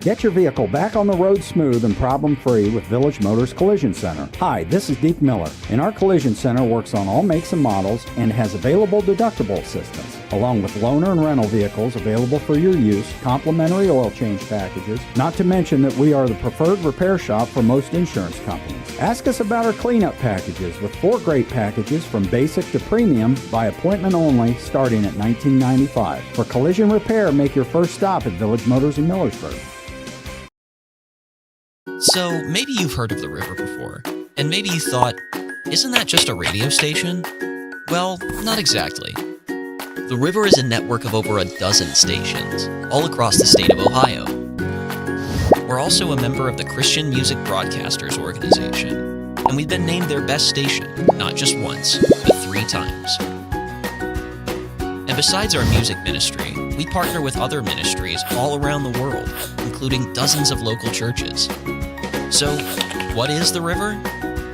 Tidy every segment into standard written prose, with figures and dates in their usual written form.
Get your vehicle back on the road smooth and problem-free with Village Motors Collision Center. Hi, this is Deke Miller, and our Collision Center works on all makes and models and has available deductible assistance, along with loaner and rental vehicles available for your use, complimentary oil change packages, not to mention that we are the preferred repair shop for most insurance companies. Ask us about our cleanup packages with 4 great packages from basic to premium by appointment only starting at $19.95. For collision repair, make your first stop at Village Motors in Millersburg. So maybe you've heard of the river before, and maybe you thought, isn't that just a radio station? Well, not exactly. The river is a network of over a dozen stations, all across the state of Ohio. We're also a member of the Christian Music Broadcasters Organization, and we've been named their best station, not just once, but 3 times. And besides our music ministry, we partner with other ministries all around the world, including dozens of local churches. So, what is the river?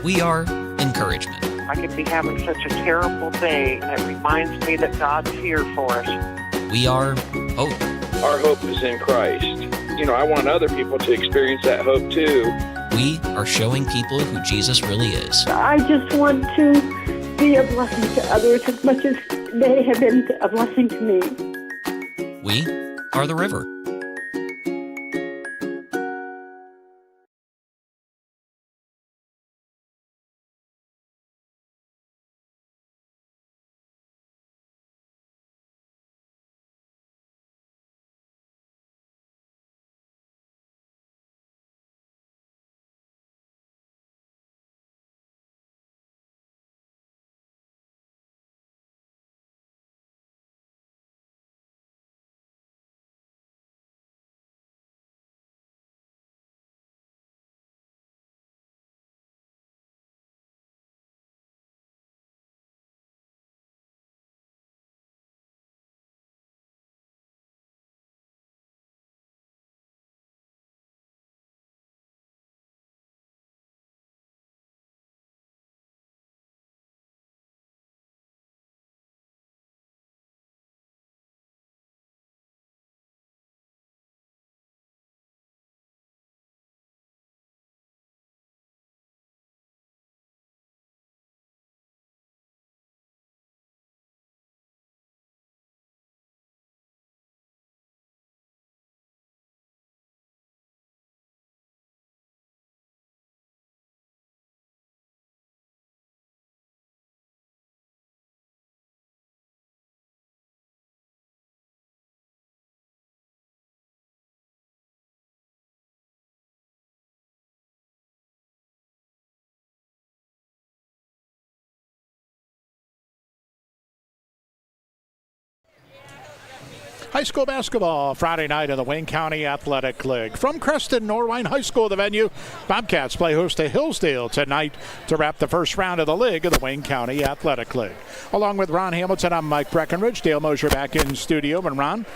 We are encouragement. I could be having such a terrible day, and it reminds me that God's here for us. We are hope. Our hope is in Christ. I want other people to experience that hope too. We are showing people who Jesus really is. I just want to be a blessing to others as much as they have been a blessing to me. We are the river. High school basketball Friday night in the Wayne County Athletic League. From Creston, Norwayne High School, the venue. Bobcats play host to Hillsdale tonight to wrap the first round of the league of the Wayne County Athletic League. Along with Ron Hamilton, I'm Mike Breckenridge. Dale Mosier back in studio. And Ron,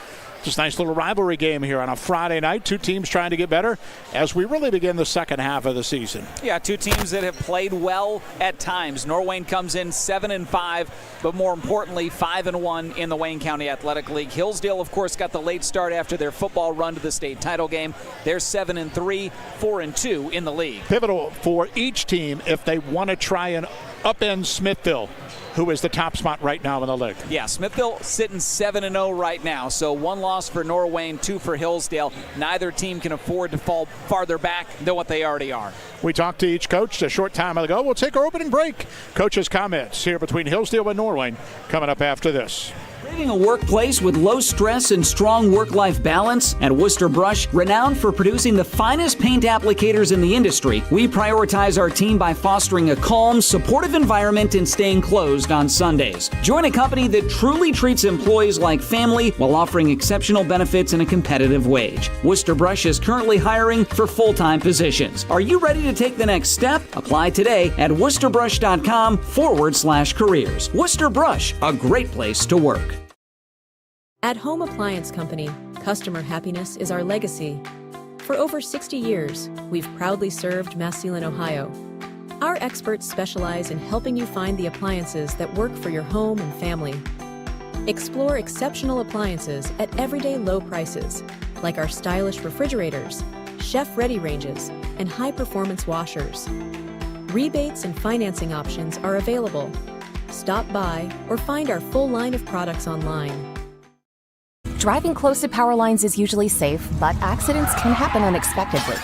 just a nice little rivalry game here on a Friday night. 2 teams trying to get better as we really begin the second half of the season. Yeah, 2 teams that have played well at times. Norwayne comes in 7-5, but more importantly, 5-1 in the Wayne County Athletic League. Hillsdale, of course, got the late start after their football run to the state title game. They're 7-3, 4-2 in the league. Pivotal for each team if they want to try and upend Smithville, who is the top spot right now in the league. Yeah, Smithville sitting 7-0 right now. So 1 loss for Norwayne, 2 for Hillsdale. Neither team can afford to fall farther back than what they already are. We talked to each coach a short time ago. We'll take our opening break. Coach's comments here between Hillsdale and Norwayne coming up after this. Creating a workplace with low stress and strong work-life balance? At Worcester Brush, renowned for producing the finest paint applicators in the industry, we prioritize our team by fostering a calm, supportive environment and staying closed on Sundays. Join a company that truly treats employees like family while offering exceptional benefits and a competitive wage. Worcester Brush is currently hiring for full-time positions. Are you ready to take the next step? Apply today at worcesterbrush.com/careers. Worcester Brush, a great place to work. At Home Appliance Company, customer happiness is our legacy. For over 60 years, we've proudly served Massillon, Ohio. Our experts specialize in helping you find the appliances that work for your home and family. Explore exceptional appliances at everyday low prices, like our stylish refrigerators, chef-ready ranges, and high-performance washers. Rebates and financing options are available. Stop by or find our full line of products online. Driving close to power lines is usually safe, but accidents can happen unexpectedly.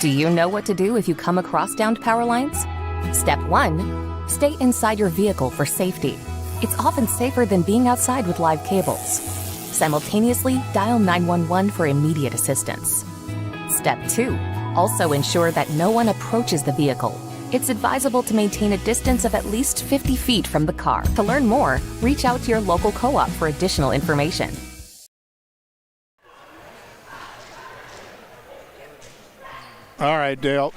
Do you know what to do if you come across downed power lines? Step 1. Stay inside your vehicle for safety. It's often safer than being outside with live cables. Simultaneously, dial 911 for immediate assistance. Step 2. Also ensure that no one approaches the vehicle. It's advisable to maintain a distance of at least 50 feet from the car. To learn more, reach out to your local co-op for additional information. All right, Dale.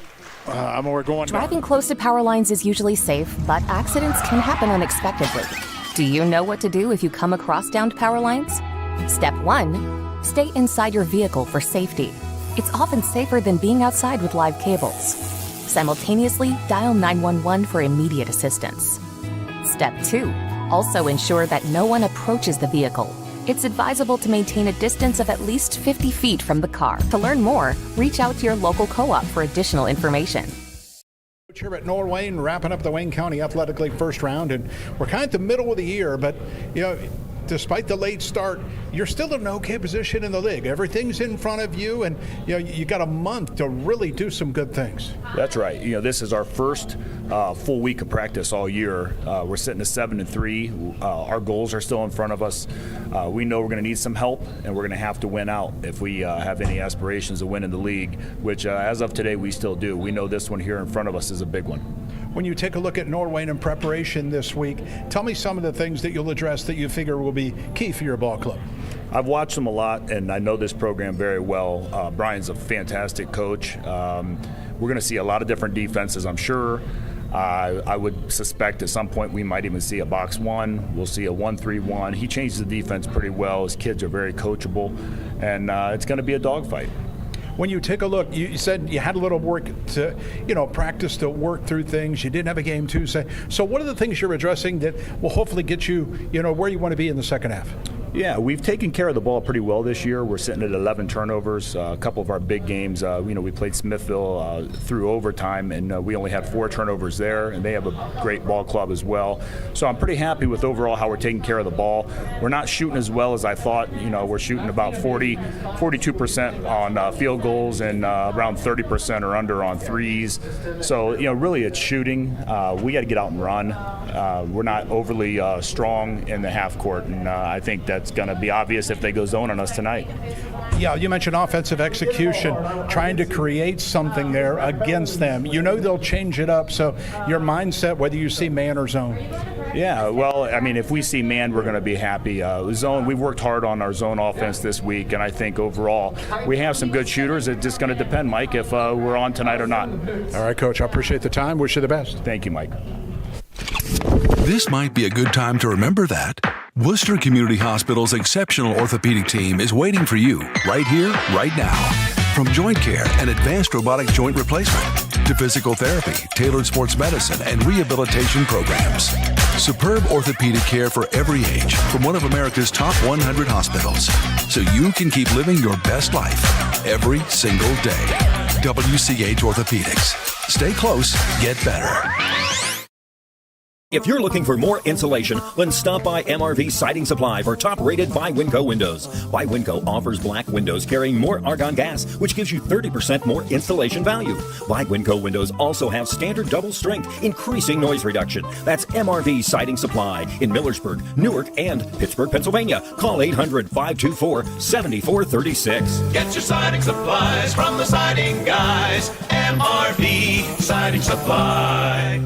We're going. Driving close to power lines is usually safe, but accidents can happen unexpectedly. Do you know what to do if you come across downed power lines? Step 1. Stay inside your vehicle for safety. It's often safer than being outside with live cables. Simultaneously, dial 911 for immediate assistance. Step 2. Also ensure that no one approaches the vehicle. It's advisable to maintain a distance of at least 50 feet from the car. To learn more, reach out to your local co-op for additional information. Here at Norwayne, wrapping up the Wayne County Athletic League first round, and we're kind of the middle of the year, but despite the late start, you're still in an okay position in the league. Everything's in front of you, and you got a month to really do some good things. That's right. This is our first full week of practice all year. We're sitting at 7-3. Our goals are still in front of us. We know we're going to need some help, and we're going to have to win out if we have any aspirations of winning the league, which as of today we still do. We know this one here in front of us is a big one. When you take a look at Norwayne in preparation this week, tell me some of the things that you'll address that you figure will be key for your ball club. I've watched them a lot, and I know this program very well. Brian's a fantastic coach. We're going to see a lot of different defenses, I'm sure. I would suspect at some point we might even see a box one. We'll see a 1-3-1. He changes the defense pretty well. His kids are very coachable, and it's going to be a dogfight. When you take a look, you said you had a little work to, practice to work through things. You didn't have a game Tuesday. So what are the things you're addressing that will hopefully get you, where you want to be in the second half? Yeah, we've taken care of the ball pretty well this year. We're sitting at 11 turnovers. A couple of our big games, we played Smithville through overtime, and we only had 4 turnovers there, and they have a great ball club as well. So I'm pretty happy with overall how we're taking care of the ball. We're not shooting as well as I thought. We're shooting about 42% on field goals and around 30% or under on threes. So, really it's shooting. We got to get out and run. We're not overly strong in the half court, and I think that's going to be obvious if they go zone on us tonight. Yeah, you mentioned offensive execution, trying to create something there against them. They'll change it up, so your mindset, whether you see man or zone. Yeah, well, if we see man, we're going to be happy. Zone, we've worked hard on our zone offense this week, and I think overall we have some good shooters. It's just going to depend, Mike, if we're on tonight or not. All right, Coach, I appreciate the time. Wish you the best. Thank you, Mike. This might be a good time to remember that Worcester Community Hospital's exceptional orthopedic team is waiting for you right here, right now. From joint care and advanced robotic joint replacement to physical therapy, tailored sports medicine, and rehabilitation programs. Superb orthopedic care for every age from one of America's top 100 hospitals, so you can keep living your best life every single day. WCH Orthopedics. Stay close, get better. If you're looking for more insulation, then stop by MRV Siding Supply for top-rated by Winco windows. By Winco offers black windows carrying more argon gas, which gives you 30% more installation value. By Winco windows also have standard double strength, increasing noise reduction. That's MRV Siding Supply in Millersburg, Newark, and Pittsburgh, Pennsylvania. Call 800-524-7436. Get your siding supplies from the siding guys. MRV Siding Supply.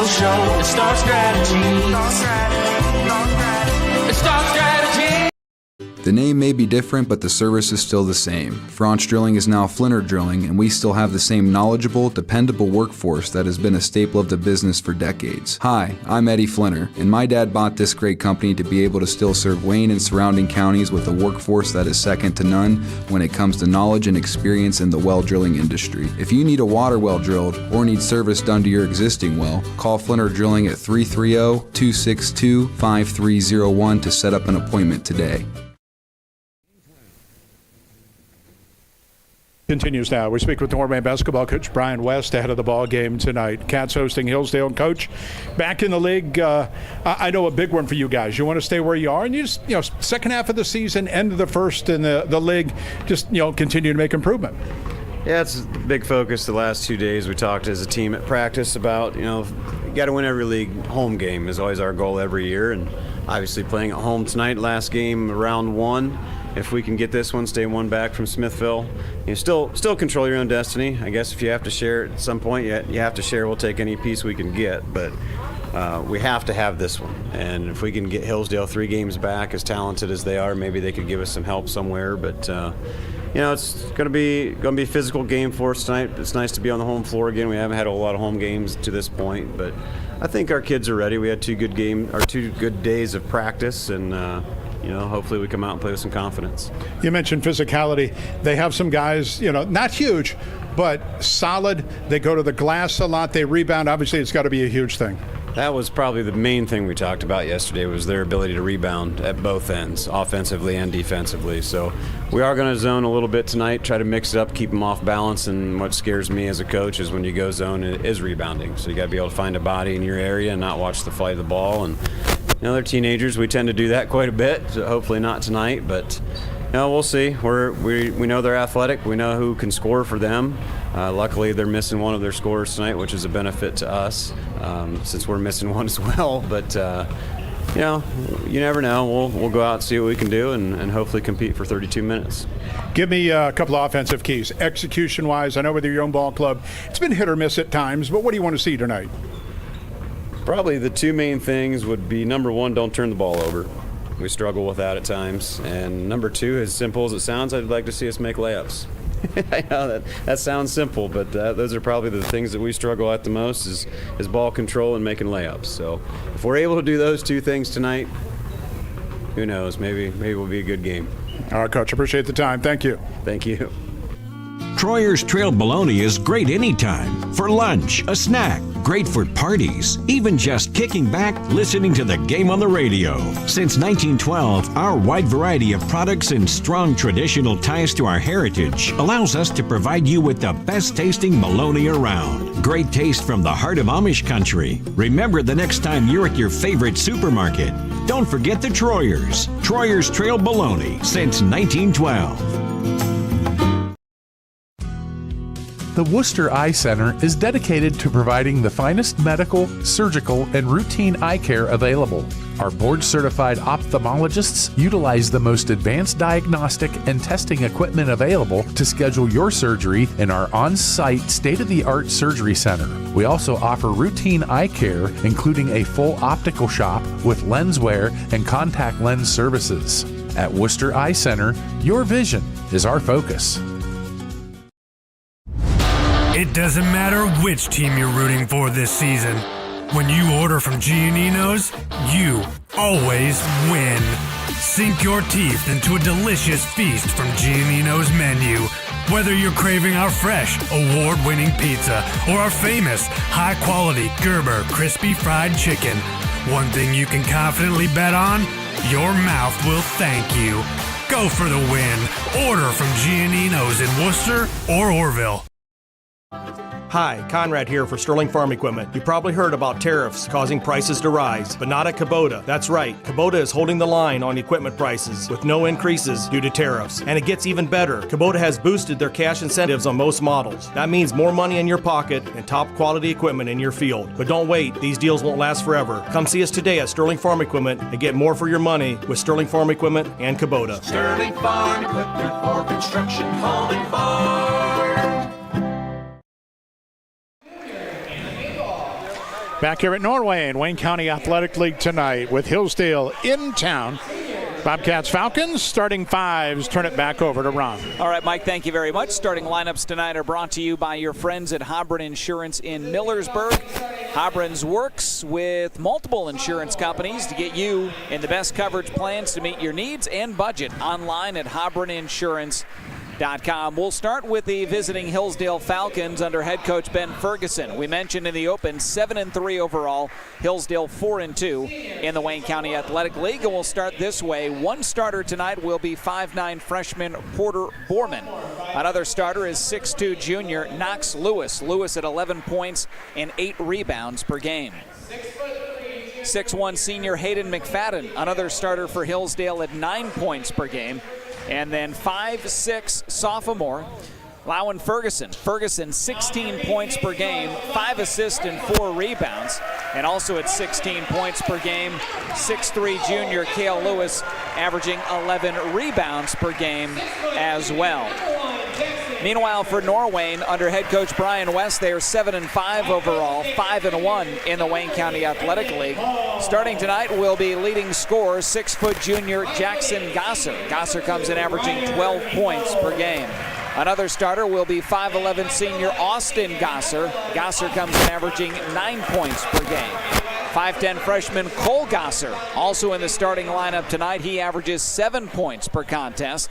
Show. It's Star Strategy. It's Star Strategy. The name may be different, but the service is still the same. Franch Drilling is now Flinner Drilling, and we still have the same knowledgeable, dependable workforce that has been a staple of the business for decades. Hi, I'm Eddie Flinner, and my dad bought this great company to be able to still serve Wayne and surrounding counties with a workforce that is second to none when it comes to knowledge and experience in the well drilling industry. If you need a water well drilled or need service done to your existing well, call Flinner Drilling at 330-262-5301 to set up an appointment today. Continues now. We speak with Norwayne basketball coach Brian West ahead of the ball game tonight. Cats hosting Hillsdale. Coach, back in the league, I know a big one for you guys. You want to stay where you are, and you just, second half of the season, end of the first in the league, just, continue to make improvement. Yeah, it's a big focus the last 2 days. We talked as a team at practice about, you got to win every league home game is always our goal every year, and obviously playing at home tonight, last game, round one. If we can get this one, stay one back from Smithville, still control your own destiny. I guess if you have to share at some point, you have to share. We'll take any piece we can get, but we have to have this one. And if we can get Hillsdale 3 games back, as talented as they are, maybe they could give us some help somewhere. But it's going to be a physical game for us tonight. It's nice to be on the home floor again. We haven't had a lot of home games to this point, but I think our kids are ready. We had 2 good days of practice, and hopefully we come out and play with some confidence. You mentioned physicality. They have some guys, not huge, but solid. They go to the glass a lot. They rebound. Obviously, it's got to be a huge thing. That was probably the main thing we talked about yesterday, was their ability to rebound at both ends, offensively and defensively. So we are going to zone a little bit tonight, try to mix it up, keep them off balance. And what scares me as a coach is when you go zone, it is rebounding. So you got to be able to find a body in your area and not watch the flight of the ball. And they're teenagers. We tend to do that quite a bit. So hopefully not tonight, but we'll see. We know they're athletic. We know who can score for them. Luckily, they're missing one of their scorers tonight, which is a benefit to us since we're missing one as well. But you never know. We'll go out and see what we can do and hopefully compete for 32 minutes. Give me a couple of offensive keys. Execution-wise, I know with your own ball club, it's been hit or miss at times, but what do you want to see tonight? Probably the 2 main things would be, number 1, don't turn the ball over. We struggle with that at times. And number 2, as simple as it sounds, I'd like to see us make layups. I know that sounds simple, but those are probably the things that we struggle at the most is ball control and making layups. So if we're able to do those 2 things tonight, who knows, maybe it will be a good game. All right, Coach, appreciate the time. Thank you. Thank you. Troyer's Trail Bologna is great anytime. For lunch, a snack, great for parties, even just kicking back, listening to the game on the radio. Since 1912, our wide variety of products and strong traditional ties to our heritage allows us to provide you with the best tasting bologna around. Great taste from the heart of Amish country. Remember the next time you're at your favorite supermarket, don't forget the Troyers. Troyer's Trail Bologna since 1912. The Worcester Eye Center is dedicated to providing the finest medical, surgical, and routine eye care available. Our board-certified ophthalmologists utilize the most advanced diagnostic and testing equipment available to schedule your surgery in our on-site state-of-the-art surgery center. We also offer routine eye care, including a full optical shop with lens wear and contact lens services. At Worcester Eye Center, your vision is our focus. It doesn't matter which team you're rooting for this season. When you order from Giannino's, you always win. Sink your teeth into a delicious feast from Giannino's menu. Whether you're craving our fresh, award-winning pizza or our famous, high-quality Gerber crispy fried chicken, one thing you can confidently bet on, your mouth will thank you. Go for the win. Order from Giannino's in Worcester or Orville. Hi, Conrad here for Sterling Farm Equipment. You probably heard about tariffs causing prices to rise, but not at Kubota. That's right, Kubota is holding the line on equipment prices with no increases due to tariffs. And it gets even better. Kubota has boosted their cash incentives on most models. That means more money in your pocket and top quality equipment in your field. But don't wait, these deals won't last forever. Come see us today at Sterling Farm Equipment and get more for your money with Sterling Farm Equipment and Kubota. Sterling Farm Equipment for construction, home and farm. Back here at Norwayne, Wayne County Athletic League tonight with Hillsdale in town. Bobcats Falcons, starting fives. Turn it back over to Ron. All right, Mike, thank you very much. Starting lineups tonight are brought to you by your friends at Hobron Insurance in Millersburg. Hobron's works with multiple insurance companies to get you in the best coverage plans to meet your needs and budget. Online at HobronInsurance.com. We'll start with the visiting Hillsdale Falcons under head coach Ben Ferguson. We mentioned in the open 7-3 overall, Hillsdale 4-2 in the Wayne County Athletic League, and we'll start this way. One starter tonight will be 5'9" freshman Porter Borman. Another starter is 6'2" junior Knox Lewis. Lewis at 11 points and 8 rebounds per game. 6'1" senior Hayden McFadden, another starter for Hillsdale at 9 points per game. And then 5'6" sophomore Lowen Ferguson. Ferguson 16 points per game, 5 assists and 4 rebounds. And also at 16 points per game, 6'3" junior Cale Lewis averaging 11 rebounds per game as well. Meanwhile, for Norwayne, under head coach Brian West, they are 7-5 overall, 5-1 in the Wayne County Athletic League. Starting tonight will be leading scorer 6' junior Jackson Gosser. Gosser comes in averaging 12 points per game. Another starter will be 5'11" senior Austin Gosser. Gosser comes in averaging 9 points per game. 5'10" freshman Cole Gosser, also in the starting lineup tonight. He averages 7 points per contest.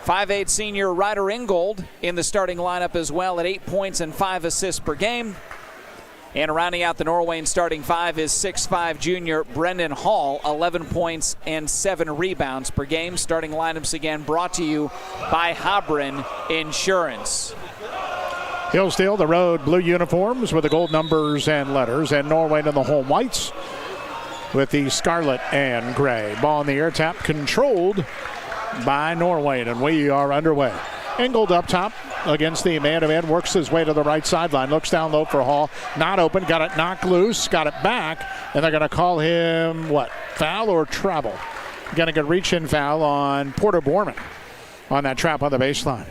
5'8" senior Ryder Ingold in the starting lineup as well at 8 points and 5 assists per game. And rounding out the Norwayne starting five is 6'5" junior Brendan Hall, 11 points and 7 rebounds per game. Starting lineups again brought to you by Hobron Insurance. Hillsdale, the road blue uniforms with the gold numbers and letters, and Norwayne in the home whites with the scarlet and gray. Ball in the air, tap controlled by Norwayne, and we are underway. Ingold up top against the man-to-man, works his way to the right sideline, looks down low for Hall, not open, got it knocked loose, got it back, and they're going to call him, what, foul or travel? Going to get a reach-in foul on Porter Borman on that trap on the baseline.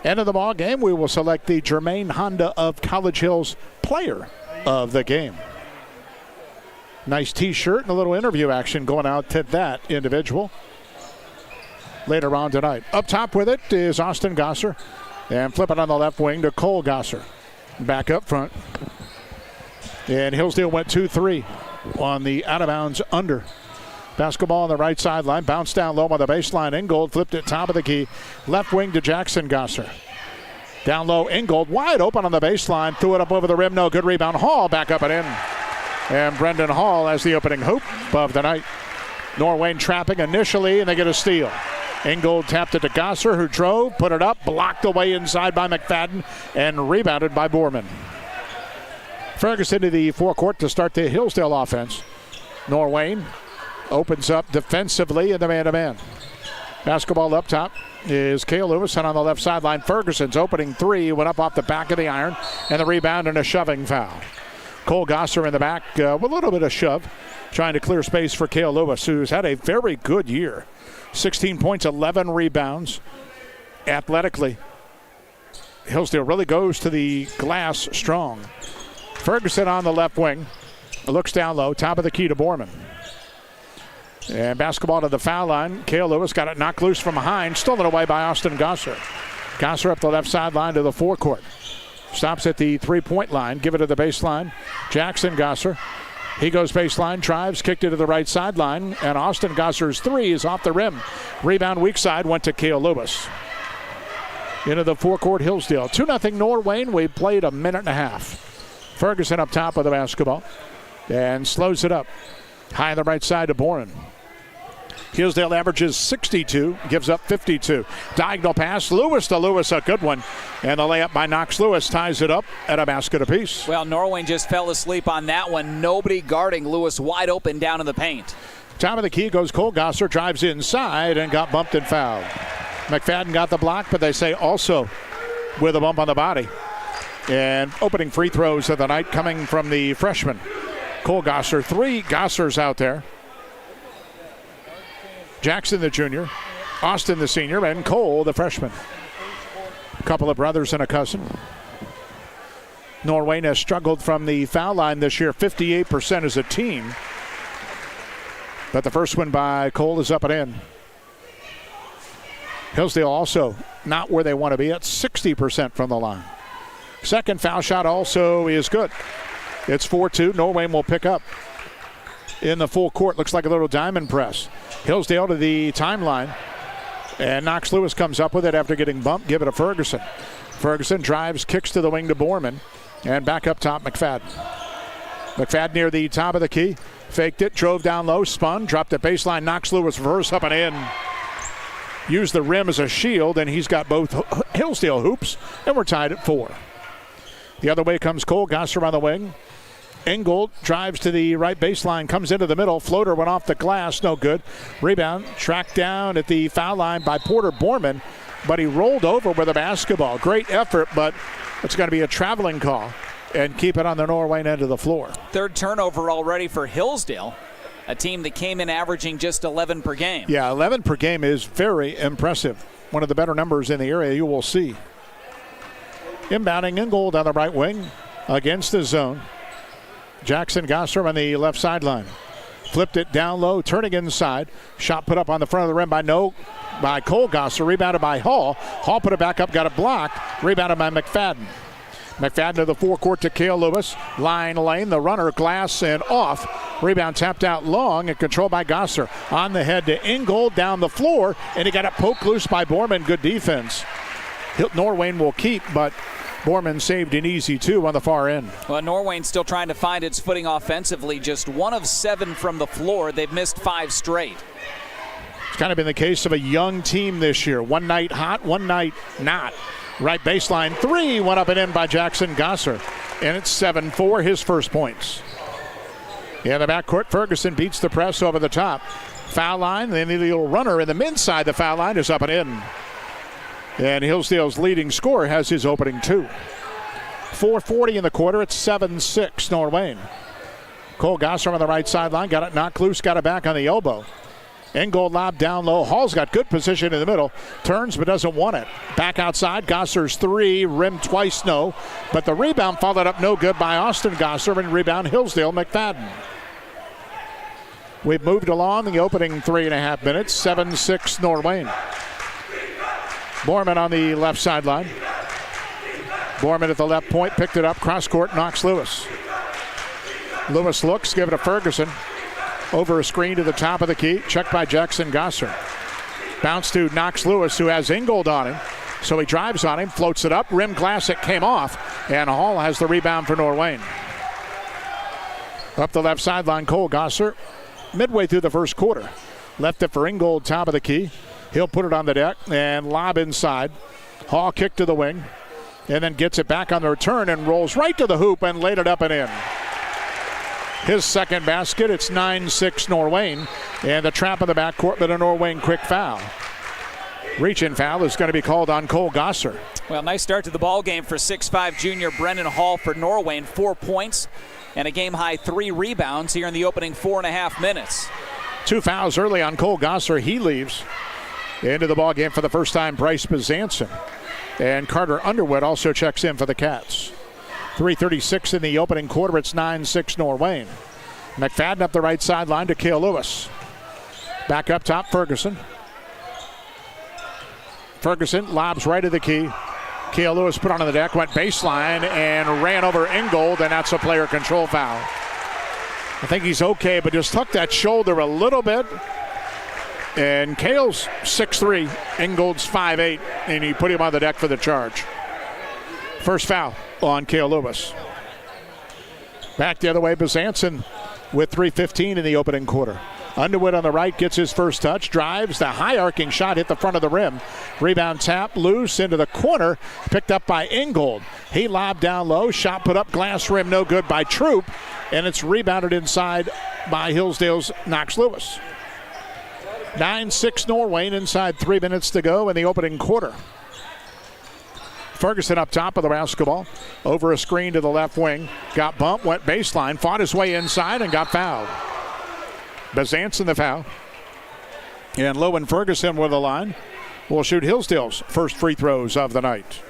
End of the ball game, we will select the Germain Honda of College Hills player of the game. Nice T-shirt and a little interview action going out to that individual later on tonight. Up top with it is Austin Gosser. And flip it on the left wing to Cole Gosser. Back up front. And Hillsdale went 2-3 on the out-of-bounds under. Basketball on the right sideline. Bounced down low on the baseline. Ingold flipped it top of the key. Left wing to Jackson Gosser. Down low, Ingold wide open on the baseline. Threw it up over the rim. No good rebound. Hall back up and in. And Brendan Hall has the opening hoop of the night. Norwayne trapping initially, and they get a steal. Ingold tapped it to Gosser, who drove, put it up, blocked away inside by McFadden, and rebounded by Borman. Ferguson to the forecourt to start the Hillsdale offense. Norwayne opens up defensively in the man-to-man. Basketball up top is Cale Lewis, and on the left sideline, Ferguson's opening three went up off the back of the iron, and the rebound and a shoving foul. Cole Gosser in the back with a little bit of shove, trying to clear space for Cale Lewis, who's had a very good year. 16 points, 11 rebounds. Athletically, Hillsdale really goes to the glass strong. Ferguson on the left wing. Looks down low, top of the key to Borman. And basketball to the foul line. Cale Lewis got it knocked loose from behind. Stolen away by Austin Gosser. Gosser up the left sideline to the forecourt. Stops at the three-point line. Give it to the baseline. Jackson Gosser. He goes baseline, drives, kicked it to the right sideline, and Austin Gosser's three is off the rim. Rebound weak side went to Cale Lewis. Into the forecourt, Hillsdale. 2-0 Norwayne. We played a minute and a half. Ferguson up top of the basketball and slows it up. High on the right side to Boren. Hillsdale averages 62, gives up 52. Diagonal pass, Lewis to Lewis, a good one. And the layup by Knox Lewis ties it up at a basket apiece. Well, Norwayne just fell asleep on that one. Nobody guarding Lewis wide open down in the paint. Top of the key goes Cole Gosser, drives inside and got bumped and fouled. McFadden got the block, but they say also with a bump on the body. And opening free throws of the night coming from the freshman. Cole Gosser, 3 Gossers out there. Jackson, the junior, Austin, the senior, and Cole, the freshman. A couple of brothers and a cousin. Norwayne has struggled from the foul line this year, 58% as a team. But the first one by Cole is up and in. Hillsdale also not where they want to be at 60% from the line. Second foul shot also is good. It's 4-2. Norwayne will pick up in the full court. Looks like a little diamond press. Hillsdale to the timeline. And Knox Lewis comes up with it after getting bumped. Give it to Ferguson. Ferguson drives, kicks to the wing to Borman. And back up top, McFadden. McFadden near the top of the key. Faked it, drove down low, spun, dropped the baseline. Knox Lewis reverse up and in. Used the rim as a shield, and he's got both Hillsdale hoops. And we're tied at 4. The other way comes Cole Gosser on the wing. Ingold drives to the right baseline, comes into the middle. Floater went off the glass, no good. Rebound tracked down at the foul line by Porter Borman, but he rolled over with a basketball. Great effort, but it's going to be a traveling call and keep it on the Norwayne end of the floor. Third turnover already for Hillsdale, a team that came in averaging just 11 per game. Yeah, 11 per game is very impressive. One of the better numbers in the area you will see. Inbounding Ingold on the right wing against the zone. Jackson Gosser on the left sideline. Flipped it down low, turning inside. Shot put up on the front of the rim by Cole Gosser. Rebounded by Hall. Hall put it back up, got a block. Rebounded by McFadden. McFadden to the forecourt to Cale Lewis. Line lane, the runner, glass and off. Rebound tapped out long and controlled by Gosser. On the head to Ingold, down the floor, and he got it poked loose by Borman. Good defense. Norwayne will keep, but Borman saved an easy 2 on the far end. Well, Norwayne still trying to find its footing offensively. Just 1 of 7 from the floor. They've missed 5 straight. It's kind of been the case of a young team this year. One night hot, one night not. Right baseline 3 went up and in by Jackson Gosser. And it's 7-4, his first points. In the backcourt, Ferguson beats the press over the top. Foul line, then the little runner in the men's side. The foul line is up and in. And Hillsdale's leading scorer has his opening 2. 4:40 in the quarter. It's 7-6 Norwayne. Cole Gosser on the right sideline. Got it knocked loose. Got it back on the elbow. Ingold lob down low. Hall's got good position in the middle. Turns but doesn't want it. Back outside. Gosser's 3. Rimmed twice, no. But the rebound followed up no good by Austin Gosser. And rebound Hillsdale McFadden. We've moved along the opening 3.5 minutes. 7-6 Norwayne. Borman on the left sideline. Borman at the left point, picked it up, cross court, knocks Lewis. Lewis looks, give it to Ferguson. Over a screen to the top of the key, checked by Jackson Gosser. Bounce to Knox Lewis, who has Ingold on him. So he drives on him, floats it up, rim glass, it came off, and Hall has the rebound for Norwayne. Up the left sideline, Cole Gosser, midway through the first quarter. Left it for Ingold, top of the key. He'll put it on the deck and lob inside. Hall kick to the wing and then gets it back on the return and rolls right to the hoop and laid it up and in. His second basket. It's 9-6 Norwayne. And the trap in the backcourt, but a Norwayne quick foul. Reach-in foul is going to be called on Cole Gosser. Well, nice start to the ball game for 6'5" junior Brennan Hall for Norwayne. 4 points and a game-high 3 rebounds here in the opening 4.5 minutes. 2 fouls early on Cole Gosser. He leaves. Into the ball game for the first time, Bryce Bezanson. And Carter Underwood also checks in for the Cats. 3:36 in the opening quarter. It's 9-6 Norwayne. McFadden up the right sideline to Cale Lewis. Back up top, Ferguson. Ferguson lobs right at the key. Cale Lewis put on the deck, went baseline, and ran over Ingold, and that's a player control foul. I think he's okay, but just tuck that shoulder a little bit. And Cale's 6'3", Ingold's 5'8", and he put him on the deck for the charge. First foul on Cale Lewis. Back the other way, Bezanson with 3:15 in the opening quarter. Underwood on the right gets his first touch, drives, the high arcing shot hit the front of the rim. Rebound tap, loose into the corner, picked up by Ingold. He lobbed down low, shot put up, glass rim, no good by Troop, and it's rebounded inside by Hillsdale's Knox Lewis. 9-6 Norwayne, inside 3 minutes to go in the opening quarter. Ferguson up top of the basketball. Over a screen to the left wing. Got bumped, went baseline, fought his way inside and got fouled. Bezanson the foul. And Lowen Ferguson with the line will shoot Hillsdale's first free throws of the night.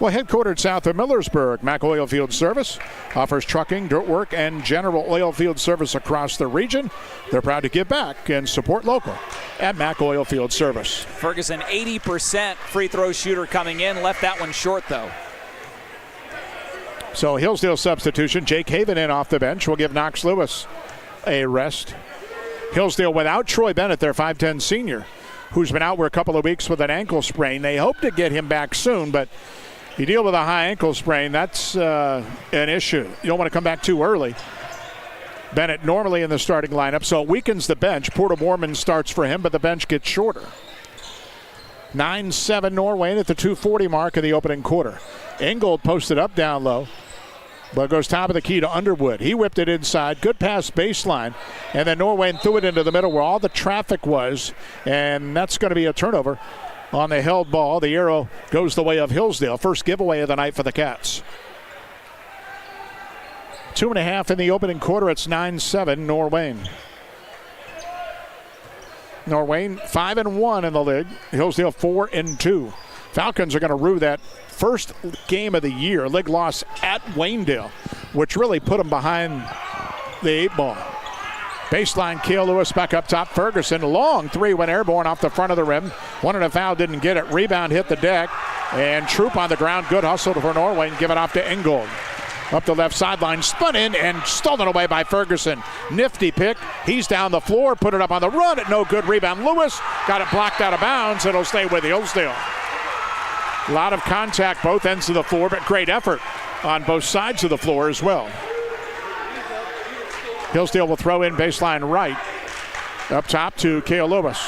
Well, headquartered south of Millersburg, Mack Oilfield Service offers trucking, dirt work, and general oilfield service across the region. They're proud to give back and support local at Mack Oilfield Service. Ferguson, 80% free throw shooter coming in. Left that one short, though. So Hillsdale substitution. Jake Haven in off the bench will give Knox Lewis a rest. Hillsdale without Troy Bennett, their 5'10 senior, who's been out for a couple of weeks with an ankle sprain. They hope to get him back soon, but you deal with a high ankle sprain, that's an issue. You don't want to come back too early. Bennett normally in the starting lineup, so it weakens the bench. Porter Moorman starts for him, but the bench gets shorter. 9-7 Norwayne at the 2:40 mark of the opening quarter. Ingold posted up down low, but goes top of the key to Underwood. He whipped it inside. Good pass baseline. And then Norwayne threw it into the middle where all the traffic was. And that's going to be a turnover on the held ball. The arrow goes the way of Hillsdale. First giveaway of the night for the Cats. 2.5 in the opening quarter. It's 9-7 Norwayne. Norwayne 5-1 in the league. Hillsdale 4-2. Falcons are going to rue that first game of the year, league loss at Waynedale, which really put them behind the 8 ball. Baseline, Cale Lewis back up top. Ferguson, long three went airborne off the front of the rim. Wanted a foul, didn't get it. Rebound hit the deck. And Troop on the ground. Good hustle for Norwayne. Give it off to Ingold. Up the left sideline, spun in and stolen away by Ferguson. Nifty pick. He's down the floor, put it up on the run. No good. Rebound. Lewis got it blocked out of bounds. It'll stay with Hillsdale. A lot of contact both ends of the floor, but great effort on both sides of the floor as well. Hillsdale will throw in baseline right. Up top to Cale Lewis.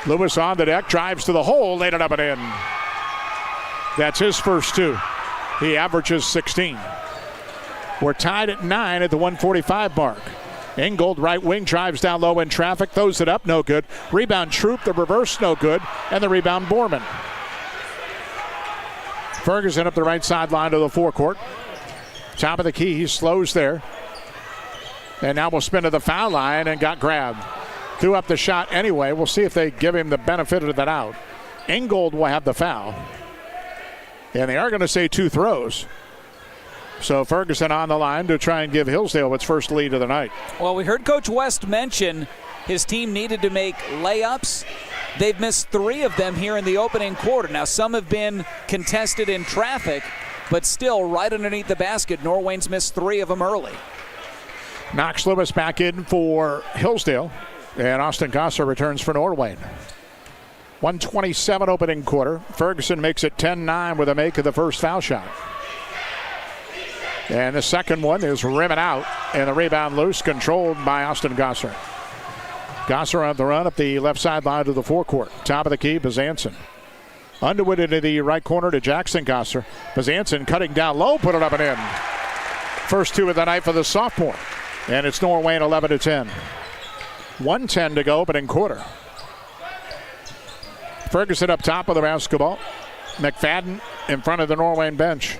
Lewis on the deck, drives to the hole, laid it up and in. That's his first 2. He averages 16. We're tied at 9 at the 1:45 mark. Ingold, right wing, drives down low in traffic, throws it up, no good. Rebound Troop, the reverse, no good. And the rebound Borman. Ferguson up the right sideline to the forecourt. Top of the key, he slows there. And now we'll spin to the foul line and got grabbed. Threw up the shot anyway. We'll see if they give him the benefit of that out. Ingold will have the foul. And they are going to say 2 throws. So Ferguson on the line to try and give Hillsdale its first lead of the night. Well, we heard Coach West mention his team needed to make layups. They've missed 3 of them here in the opening quarter. Now, some have been contested in traffic, but still right underneath the basket. Norwayne's missed 3 of them early. Knox Lewis back in for Hillsdale, and Austin Gosser returns for Norwayne. 1:27 opening quarter. Ferguson makes it 10-9 with a make of the first foul shot. And the second one is rimming out, and the rebound loose, controlled by Austin Gosser. Gosser on the run up the left sideline to the forecourt. Top of the key, Bazanson. Underwood into the right corner to Jackson Gosser. Bazanson cutting down low, put it up and in. First 2 of the night for the sophomore. And it's Norwayne 11-10. 1:10 to go, opening quarter. Ferguson up top of the basketball. McFadden in front of the Norwayne bench.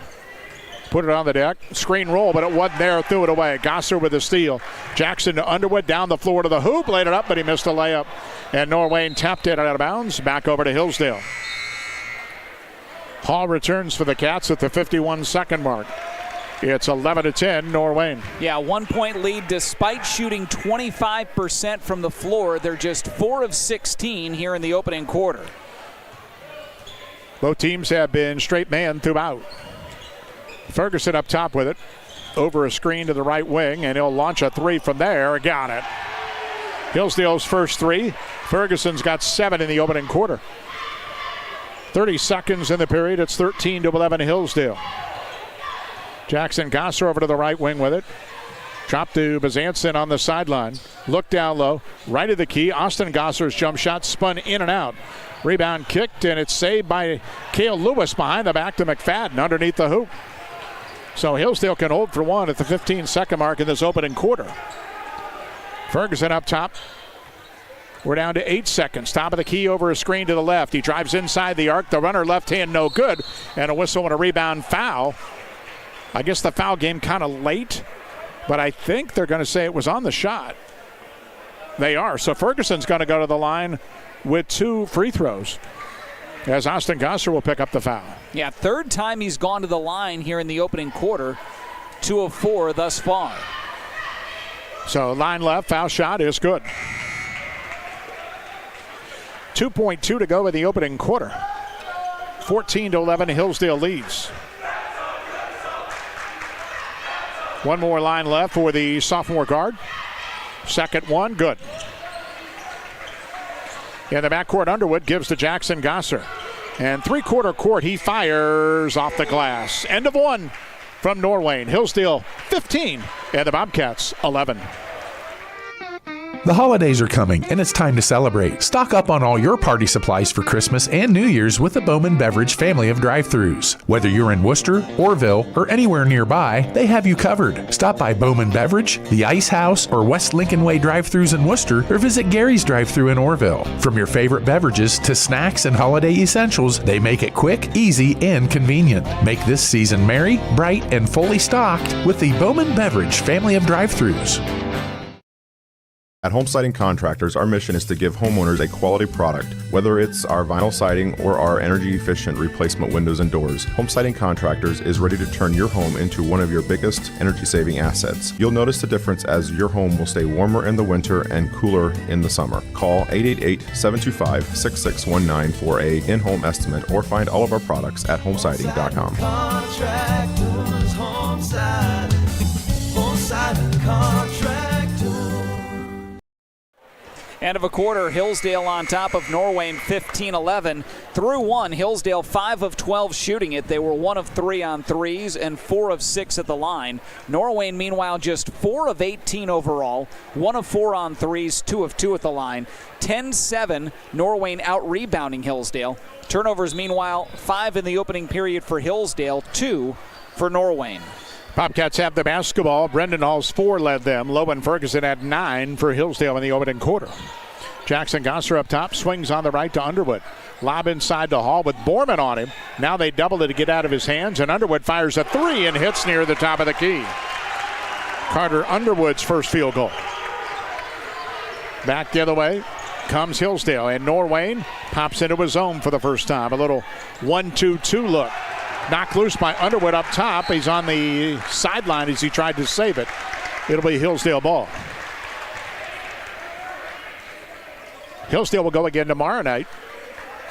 Put it on the deck. Screen roll, but it wasn't there. Threw it away. Gosser with the steal. Jackson to Underwood. Down the floor to the hoop. Laid it up, but he missed a layup. And Norwayne tapped it out of bounds. Back over to Hillsdale. Hall returns for the Cats at the 51-second mark. It's 11-10, Norwayne. Yeah, 1-point lead despite shooting 25% from the floor. They're just 4 of 16 here in the opening quarter. Both teams have been straight man throughout. Ferguson up top with it. Over a screen to the right wing, and he'll launch a 3 from there. Got it. Hillsdale's first 3. Ferguson's got 7 in the opening quarter. 30 seconds in the period. It's 13-11 Hillsdale. Jackson Gosser over to the right wing with it. Drop to Bazanson on the sideline. Look down low. Right of the key. Austin Gosser's jump shot spun in and out. Rebound kicked, and it's saved by Cale Lewis behind the back to McFadden underneath the hoop. So Hillsdale can hold for 1 at the 15-second mark in this opening quarter. Ferguson up top. We're down to 8 seconds. Top of the key over a screen to the left. He drives inside the arc. The runner left hand, no good. And a whistle and a rebound foul. I guess the foul game kind of late, but I think they're going to say it was on the shot. They are. So Ferguson's going to go to the line with 2 free throws. as Austin Gosser will pick up the foul. Yeah, third time he's gone to the line here in the opening quarter. 2 of 4 thus far. So line left, foul shot is good. 2.2 to go in the opening quarter. 14-11, Hillsdale leads. One more line left for the sophomore guard. Second one, good. In the backcourt, Underwood gives to Jackson Gosser. And three-quarter court, he fires off the glass. End of one from Norwayne. Hillsdale 15 and the Bobcats 11. The holidays are coming, and it's time to celebrate. Stock up on all your party supplies for Christmas and New Year's with the Bowman Beverage family of drive-thrus. Whether you're in Worcester, Orrville, or anywhere nearby, they have you covered. Stop by Bowman Beverage, the Ice House, or West Lincoln Way drive-thrus in Worcester, or visit Gary's drive-thru in Orrville. From your favorite beverages to snacks and holiday essentials, they make it quick, easy, and convenient. Make this season merry, bright, and fully stocked with the Bowman Beverage family of drive-thrus. At Home Siding Contractors, our mission is to give homeowners a quality product, whether it's our vinyl siding or our energy-efficient replacement windows and doors. Home Siding Contractors is ready to turn your home into one of your biggest energy-saving assets. You'll notice the difference as your home will stay warmer in the winter and cooler in the summer. Call 888-725-6619 for a in-home estimate or find all of our products at homesiding.com. Contractors, Home Siding Contractors. End of a quarter, Hillsdale on top of Norwayne 15-11. Through one, Hillsdale 5 of 12 shooting it. They were 1 of 3 on threes and 4 of 6 at the line. Norwayne, meanwhile, just 4 of 18 overall, 1 of 4 on threes, 2 of 2 at the line. 10-7, Norwayne out-rebounding Hillsdale. Turnovers, meanwhile, 5 in the opening period for Hillsdale, 2 for Norwayne. Bobcats have the basketball. Brendan Hall's 4 led them. Lowen Ferguson had 9 for Hillsdale in the opening quarter. Jackson Gosser up top, swings on the right to Underwood. Lob inside to Hall with Borman on him. Now they double it to get out of his hands, and Underwood fires a 3 and hits near the top of the key. Carter Underwood's first field goal. Back the other way comes Hillsdale, and Norwayne pops into his zone for the first time. A little 1-2-2 look. Knocked loose by Underwood up top. He's on the sideline as he tried to save it. It'll be Hillsdale ball. Hillsdale will go again tomorrow night.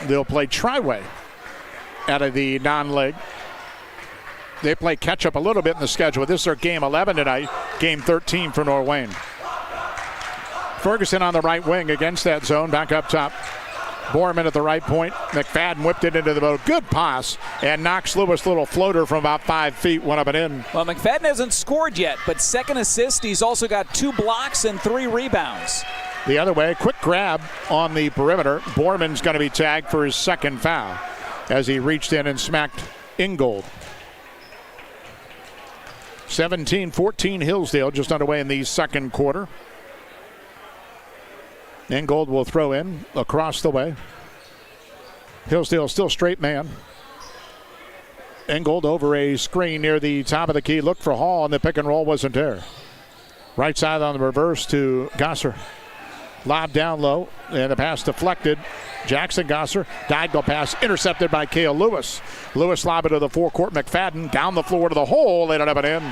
They'll play Triway out of the non-league. They play catch-up a little bit in the schedule. This is their game 11 tonight, game 13 for Norwayne. Ferguson on the right wing against that zone, back up top. Borman at the right point. McFadden whipped it into the boat. Good pass. And Knox Lewis, little floater from about 5 feet, went up and in. Well, McFadden hasn't scored yet, but second assist. He's also got 2 blocks and 3 rebounds. The other way, quick grab on the perimeter. Borman's going to be tagged for his second foul as he reached in and smacked Ingold. 17-14 Hillsdale, just underway in the second quarter. Ingold will throw in across the way. Hillsdale still straight man. Ingold over a screen near the top of the key. Looked for Hall, and the pick and roll wasn't there. Right side on the reverse to Gosser. Lob down low, and the pass deflected. Jackson Gosser, diagonal pass intercepted by Cale Lewis. Lewis lob it to the forecourt. McFadden down the floor to the hole, laid it up and in.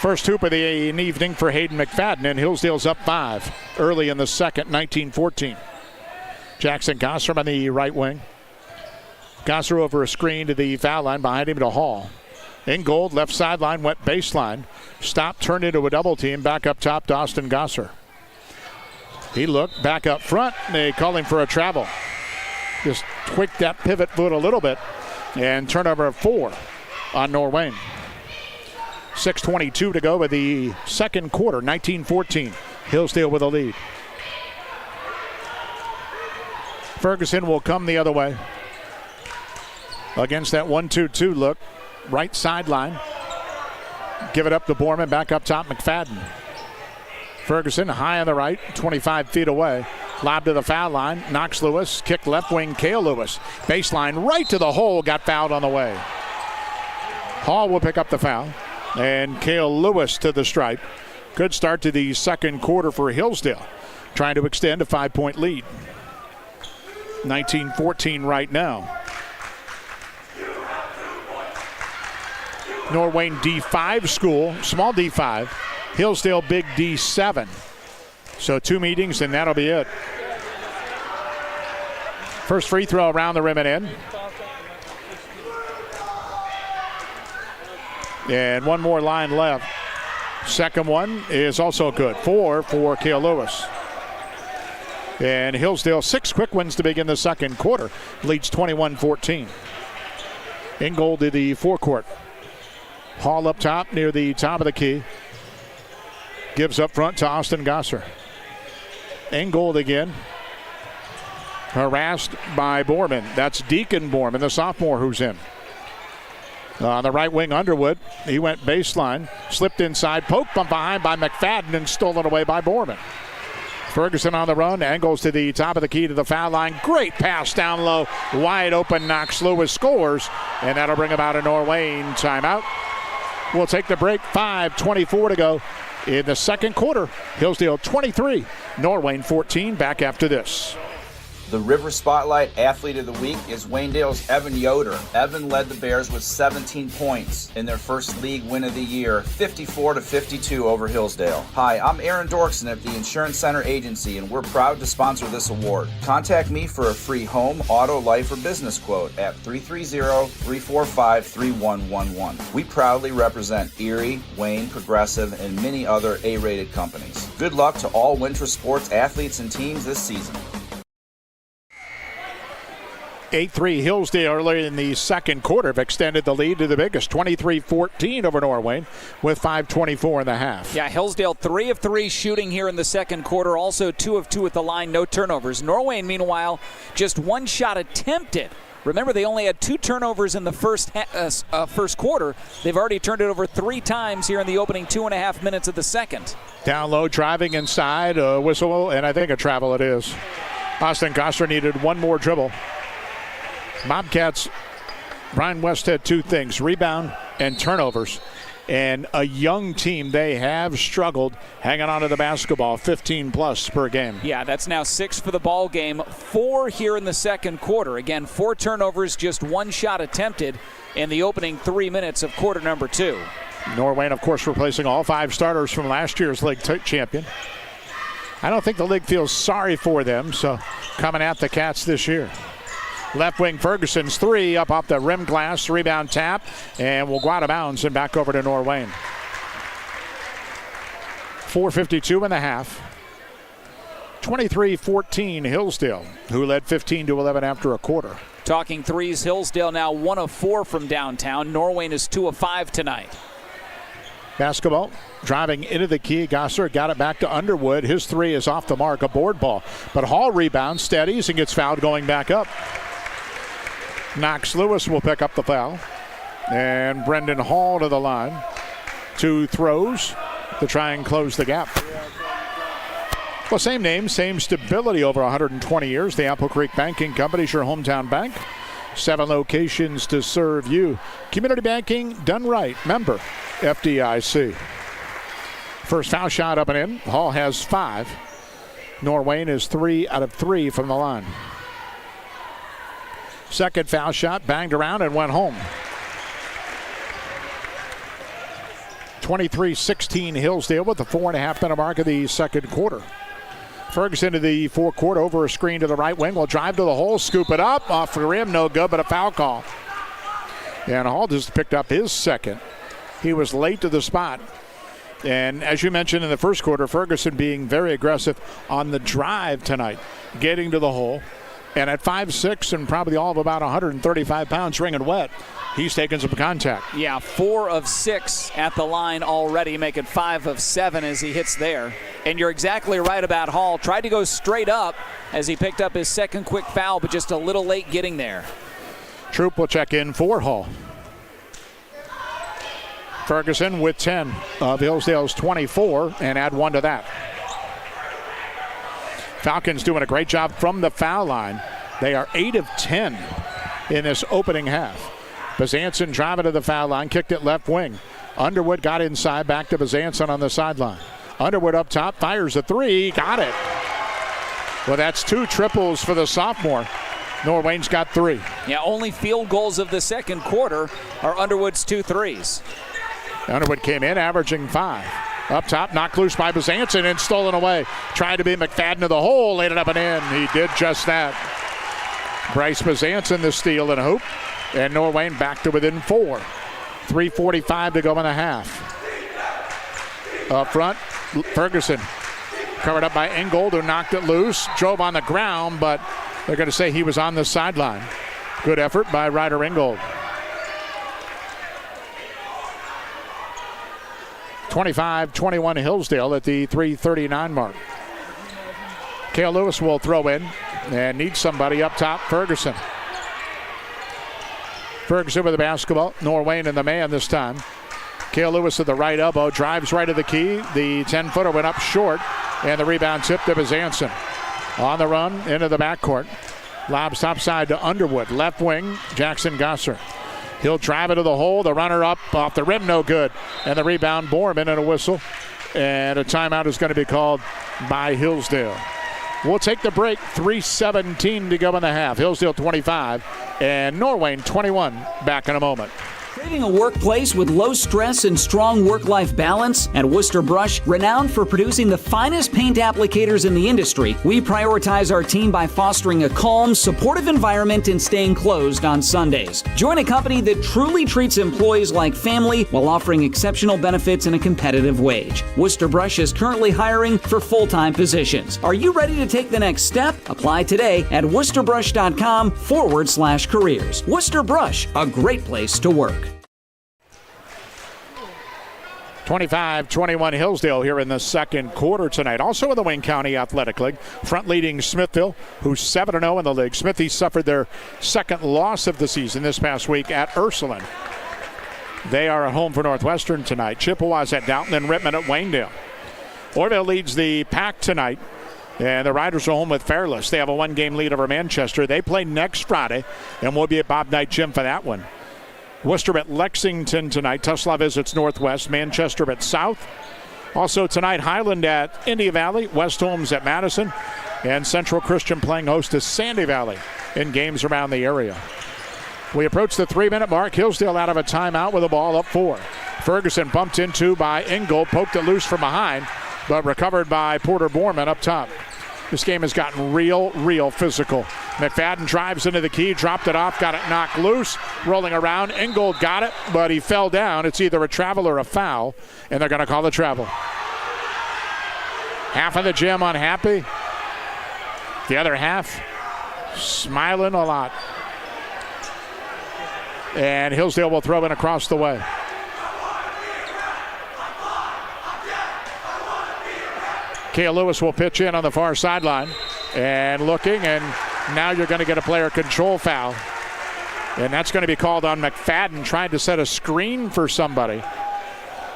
First hoop of the evening for Hayden McFadden, and Hillsdale's up 5 early in the second, 19-14. Jackson Gosser on the right wing. Gosser over a screen to the foul line, behind him to Hall. Ingold, left sideline, went baseline. Stopped, turned into a double team, back up top to Austin Gosser. He looked back up front, and they call him for a travel. Just tweaked that pivot foot a little bit, and turnover 4 on Norwayne. 6:22 to go with the second quarter, 19-14. Hillsdale with a lead. Ferguson will come the other way. Against that 1-2-2 look. Right sideline. Give it up to Borman, back up top, McFadden. Ferguson high on the right, 25 feet away. Lob to the foul line. Knox Lewis, kick left wing, Cale Lewis. Baseline right to the hole, got fouled on the way. Hall will pick up the foul. And Cale Lewis to the stripe. Good start to the second quarter for Hillsdale, trying to extend a 5-point lead. 19-14 right now. Norwayne D5 school, small D5. Hillsdale big D7. So 2 meetings and that'll be it. First free throw around the rim and in. And one more line left. Second one is also good. 4 for Cale Lewis. And Hillsdale 6 quick wins to begin the second quarter. Leads 21-14. In goal to the forecourt. Hall up top near the top of the key. Gives up front to Austin Gosser. Ingold again. Harassed by Borman. That's Deacon Borman, the sophomore who's in. On the right wing, Underwood. He went baseline. Slipped inside. Poked from behind by McFadden and stolen away by Borman. Ferguson on the run. Angles to the top of the key to the foul line. Great pass down low. Wide open. Knox Lewis scores. And that'll bring about a Norwayne timeout. We'll take the break. 5:24 to go in the second quarter. Hillsdale 23, Norwayne 14. Back after this. The River Spotlight Athlete of the Week is Waynedale's Evan Yoder. Evan led the Bears with 17 points in their first league win of the year, 54-52 over Hillsdale. Hi, I'm Aaron Dorkson at the Insurance Center Agency, and we're proud to sponsor this award. Contact me for a free home, auto, life, or business quote at 330-345-3111. We proudly represent Erie, Wayne, Progressive, and many other A-rated companies. Good luck to all winter sports athletes and teams this season. 8-3 Hillsdale early in the second quarter have extended the lead to the biggest, 23-14 over Norwayne with 5:24 in the half. Yeah, Hillsdale 3 of 3 shooting here in the second quarter, also 2 of 2 at the line, no turnovers. Norwayne, meanwhile, just 1 shot attempted. Remember, they only had 2 turnovers in the first quarter. They've already turned it over 3 times here in the opening 2.5 minutes of the second. Down low, driving inside, a whistle, and I think a travel it is. Austin Gosser needed 1 more dribble. Bobcats, Brian West had 2 things, rebound and turnovers. And a young team, they have struggled hanging on to the basketball, 15+ per game. Yeah, that's now 6 for the ball game, 4 here in the second quarter. Again, 4 turnovers, just 1 shot attempted in the opening 3 minutes of quarter number 2. Norwayne, of course, replacing all 5 starters from last year's league champion. I don't think the league feels sorry for them, so coming at the Cats this year. Left wing Ferguson's 3 up off the rim glass, rebound tap, and will go out of bounds and back over to Norwayne. 4:52 in the half. 23-14 Hillsdale, who led 15-11 after a quarter. Talking threes, Hillsdale now 1 of 4 from downtown. Norwayne is 2 of 5 tonight. Basketball, driving into the key. Gosser got it back to Underwood. His 3 is off the mark, a board ball. But Hall rebounds, steadies, and gets fouled going back up. Knox Lewis will pick up the foul. And Brendan Hall to the line. 2 throws to try and close the gap. Well, same name, same stability over 120 years. The Apple Creek Banking Company is your hometown bank. 7 locations to serve you. Community banking done right. Member FDIC. First foul shot up and in. Hall has 5. Norwayne is 3 out of 3 from the line. Second foul shot banged around and went home. 23-16 Hillsdale with the 4.5 minute mark of the second quarter. Ferguson to the forecourt over a screen to the right wing. Will drive to the hole, scoop it up off the rim, no good, but a foul call. And Hall just picked up his second. He was late to the spot. And as you mentioned in the first quarter, Ferguson being very aggressive on the drive tonight, getting to the hole. And at 5'6" and probably all of about 135 pounds, wringing wet, he's taking some contact. Yeah, 4 of 6 at the line already, making 5 of 7 as he hits there. And you're exactly right about Hall. Tried to go straight up as he picked up his second quick foul, but just a little late getting there. Troop will check in for Hall. Ferguson with 10 of Hillsdale's 24 and add 1 to that. Falcons doing a great job from the foul line. They are 8 of 10 in this opening half. Bazanson driving to the foul line, kicked it left wing. Underwood got inside, back to Bazanson on the sideline. Underwood up top, fires a 3, got it. Well, that's 2 triples for the sophomore. Norwayne's got 3. Yeah, only field goals of the second quarter are Underwood's 2 threes. Underwood came in averaging 5. Up top, knocked loose by Bazanson and stolen away. Tried to be McFadden to the hole, laid it up and in. He did just that. Bryce Bazanson the steal and a hoop. And Norwayne back to within 4. 3:45 to go in the half. Up front, Ferguson covered up by Ingold, who knocked it loose. Drove on the ground, but they're going to say he was on the sideline. Good effort by Ryder Ingold. 25-21 Hillsdale at the 3:39 mark. Cale Lewis will throw in and needs somebody up top. Ferguson with the basketball. Norwayne in the man this time. Cale Lewis at the right elbow, drives right of the key. The 10-footer went up short, and the rebound tipped to Bazanson. On the run into the backcourt. Lobs topside to Underwood. Left wing, Jackson Gosser. He'll drive it to the hole. The runner up off the rim, no good. And the rebound, Borman, and a whistle. And a timeout is going to be called by Hillsdale. We'll take the break. 3:17 to go in the half. Hillsdale 25 and Norwayne 21. Back in a moment. Craving a workplace with low stress and strong work-life balance? At Worcester Brush, renowned for producing the finest paint applicators in the industry, we prioritize our team by fostering a calm, supportive environment and staying closed on Sundays. Join a company that truly treats employees like family while offering exceptional benefits and a competitive wage. Worcester Brush is currently hiring for full-time positions. Are you ready to take the next step? Apply today at worcesterbrush.com/careers. Worcester Brush, a great place to work. 25-21 Hillsdale here in the second quarter tonight. Also in the Wayne County Athletic League, front leading Smithville, who's 7-0 in the league. Smithies suffered their second loss of the season this past week at Ursuline. They are at home for Northwestern tonight. Chippewas at Downton and Rittman at Waynedale. Orville leads the pack tonight, and the Riders are home with Fairless. They have a 1-game lead over Manchester. They play next Friday, and we'll be at Bob Knight Gym for that one. Worcester at Lexington tonight. Tuslaw visits Northwest. Manchester at South. Also tonight, Highland at India Valley. West Holmes at Madison. And Central Christian playing host to Sandy Valley in games around the area. We approach the 3-minute mark. Hillsdale out of a timeout with the ball up 4. Ferguson bumped into by Ingold. Poked it loose from behind, but recovered by Porter Borman up top. This game has gotten real physical. McFadden drives into the key, dropped it off, got it knocked loose, rolling around. Ingold got it, but he fell down. It's either a travel or a foul, and they're going to call the travel. Half of the gym unhappy. The other half smiling a lot. And Hillsdale will throw in across the way. Cale Lewis will pitch in on the far sideline and looking, and now you're going to get a player control foul. And that's going to be called on McFadden, trying to set a screen for somebody.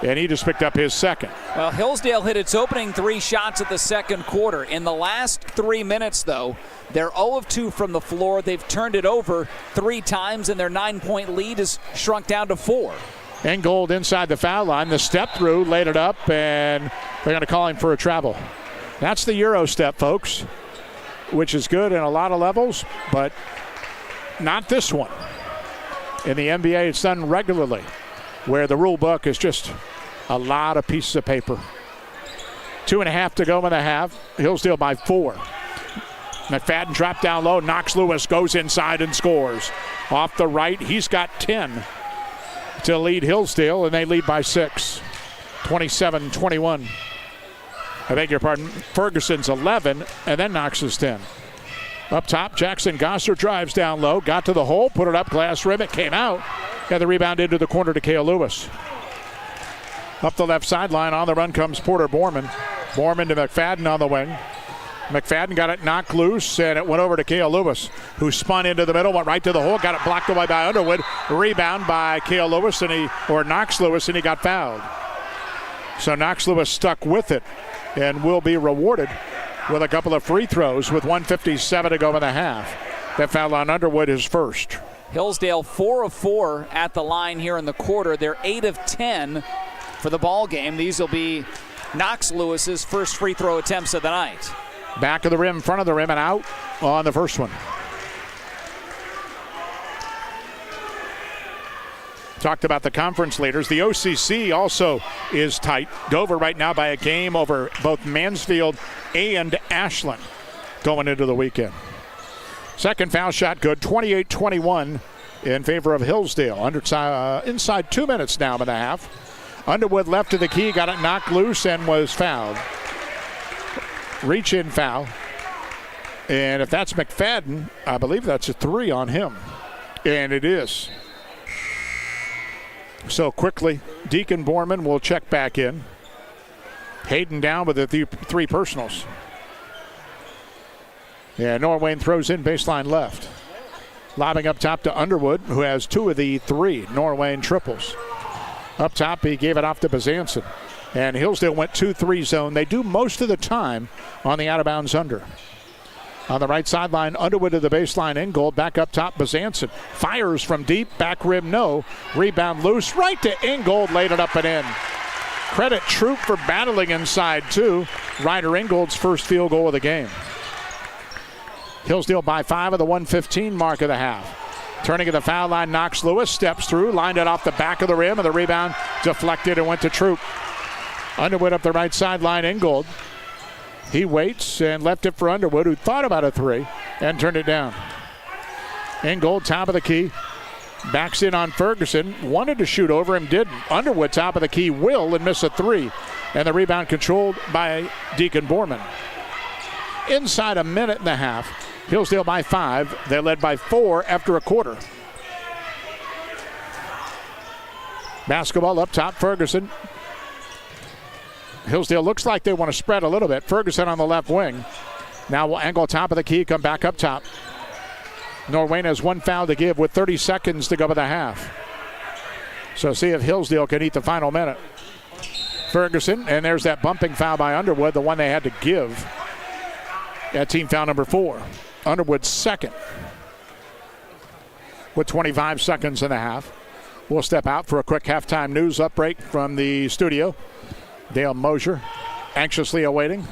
And he just picked up his second. Well, Hillsdale hit its opening 3 shots at the second quarter. In the last 3 minutes, though, they're 0 of 2 from the floor. They've turned it over 3 times, and their 9-point lead is shrunk down to 4. Ingold inside the foul line. The step through, laid it up, and they're going to call him for a travel. That's the Euro step, folks, which is good in a lot of levels, but not this one. In the NBA, it's done regularly, where the rule book is just a lot of pieces of paper. 2.5 to go in the half. Hillsdale by 4. McFadden dropped down low, knocks Lewis, goes inside and scores. Off the right, he's got 10 to lead Hillsdale, and they lead by 6. 27-21. I beg your pardon. Ferguson's 11, and then Knox's 10. Up top, Jackson Gosser drives down low, got to the hole, put it up, glass rim, it came out, and the rebound into the corner to Cale Lewis. Up the left sideline, on the run comes Porter Borman. Borman to McFadden on the wing. McFadden got it knocked loose, and it went over to Cale Lewis, who spun into the middle, went right to the hole, got it blocked away by Underwood. Rebound by Cale Lewis, Knox Lewis, and he got fouled. So Knox Lewis stuck with it and will be rewarded with a couple of free throws with 1:57 to go in the half. That foul on Underwood is first. Hillsdale 4 of 4 at the line here in the quarter. They're 8 of 10 for the ball game. These will be Knox Lewis's first free throw attempts of the night. Back of the rim, front of the rim, and out on the first one. Talked about the conference leaders. The OCC also is tight. Dover right now by a game over both Mansfield and Ashland going into the weekend. Second foul shot good, 28-21 in favor of Hillsdale. Inside 2 minutes now in the half. Underwood left to the key, got it knocked loose and was fouled. Reach-in foul. And if that's McFadden, I believe that's a 3 on him. And it is. So quickly, Deacon Borman will check back in. Hayden down with the 3 personals. Yeah, Norwayne throws in baseline left. Lobbing up top to Underwood, who has 2 of the 3 Norwayne triples. Up top, he gave it off to Bazanson. And Hillsdale went 2-3 zone. They do most of the time on the out-of-bounds under. On the right sideline, Underwood to the baseline, Ingold. Back up top, Bazanson. Fires from deep, back rim, no. Rebound loose, right to Ingold, laid it up and in. Credit Troop for battling inside, too. Ryder Ingold's first field goal of the game. Hillsdale by 5 of the 1:15 mark of the half. Turning to the foul line, Knox Lewis steps through, lined it off the back of the rim, and the rebound deflected and went to Troop. Underwood up the right sideline, Ingold. He waits and left it for Underwood, who thought about a 3 and turned it down. Ingold, top of the key. Backs in on Ferguson. Wanted to shoot over him, didn't. Underwood, top of the key, will and miss a 3. And the rebound controlled by Deacon Borman. Inside a minute and a half, Hillsdale by 5. They led by 4 after a quarter. Basketball up top, Ferguson. Hillsdale looks like they want to spread a little bit. Ferguson on the left wing. Now will angle top of the key, come back up top. Norwayne has 1 foul to give with 30 seconds to go by the half. So see if Hillsdale can eat the final minute. Ferguson, and there's that bumping foul by Underwood, the one they had to give. At team foul number 4. Underwood's second. With 25 seconds in the half. We'll step out for a quick halftime news upbreak from the studio. Dale Mosier anxiously awaiting.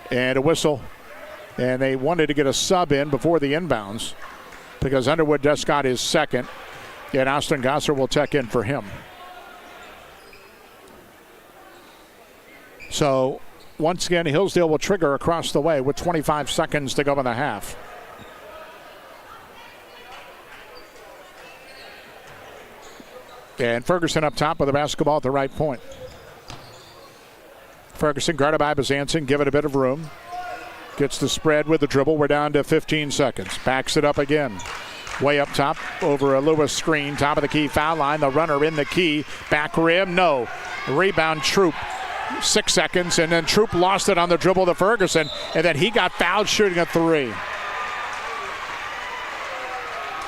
And a whistle. And they wanted to get a sub in before the inbounds because Underwood just got his second. And Austin Gosser will check in for him. So, once again, Hillsdale will trigger across the way with 25 seconds to go in the half. And Ferguson up top with the basketball at the right point. Ferguson guarded by Bazanson, give it a bit of room. Gets the spread with the dribble. We're down to 15 seconds. Backs it up again. Way up top over a Lewis screen. Top of the key foul line. The runner in the key. Back rim, no. Rebound Troop. 6 seconds, and then Troop lost it on the dribble to Ferguson, and then he got fouled shooting a 3.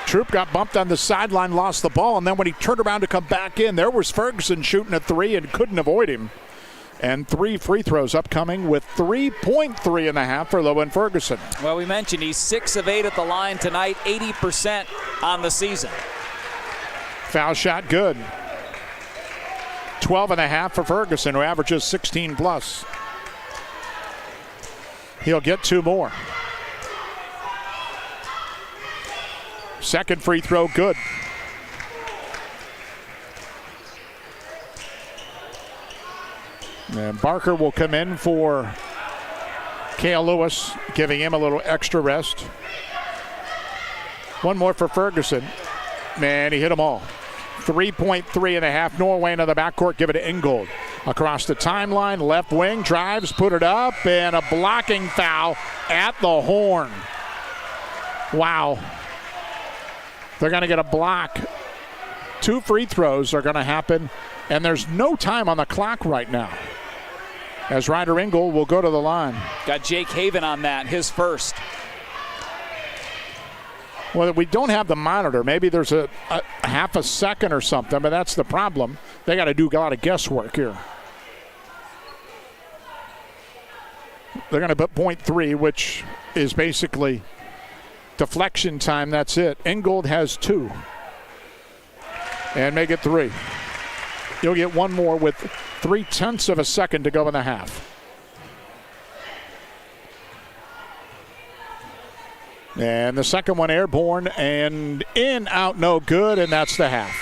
Troop got bumped on the sideline, lost the ball, and then when he turned around to come back in, there was Ferguson shooting a 3 and couldn't avoid him. And 3 free throws upcoming with 3.3 in the half for Lowen Ferguson. Well, we mentioned he's 6 of 8 at the line tonight, 80% on the season. Foul shot good. 12 and a half for Ferguson, who averages 16 plus. He'll get 2 more. Second free throw, good. And Barker will come in for Cale Lewis, giving him a little extra rest. 1 more for Ferguson. Man, he hit them all. 3.3 and a half. Norwayne on the backcourt, give it to Ingold. Across the timeline, left wing, drives, put it up, and a blocking foul at the horn. Wow. They're going to get a block. 2 free throws are going to happen, and there's no time on the clock right now. As Ryder Ingold will go to the line. Got Jake Haven on that, his first. Well, we don't have the monitor. Maybe there's a half a second or something, but that's the problem. They got to do a lot of guesswork here. They're going to put 0.3, which is basically deflection time. That's it. Ingold has 2. And make it 3. You'll get 1 more with 0.3 of a second to go in the half. And the second one airborne and in, out, no good, and that's the half.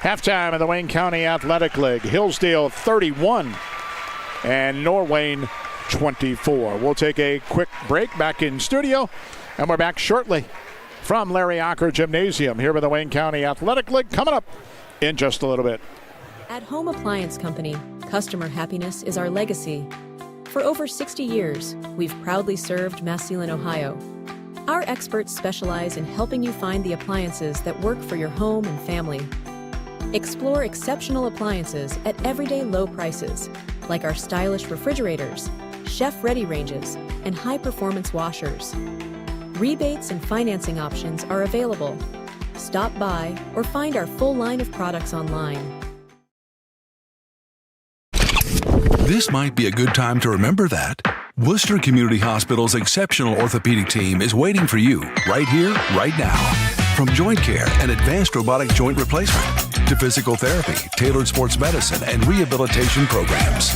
Halftime of the Wayne County Athletic League. Hillsdale 31 and Norwayne 24. We'll take a quick break back in studio, and we're back shortly from Larry Ocker Gymnasium here with the Wayne County Athletic League coming up in just a little bit. At Home Appliance Company, customer happiness is our legacy. For over 60 years, we've proudly served Massillon, Ohio. Our experts specialize in helping you find the appliances that work for your home and family. Explore exceptional appliances at everyday low prices, like our stylish refrigerators, chef-ready ranges, and high-performance washers. Rebates and financing options are available. Stop by or find our full line of products online. This might be a good time to remember that Worcester Community Hospital's exceptional orthopedic team is waiting for you right here, right now. From joint care and advanced robotic joint replacement to physical therapy, tailored sports medicine, and rehabilitation programs.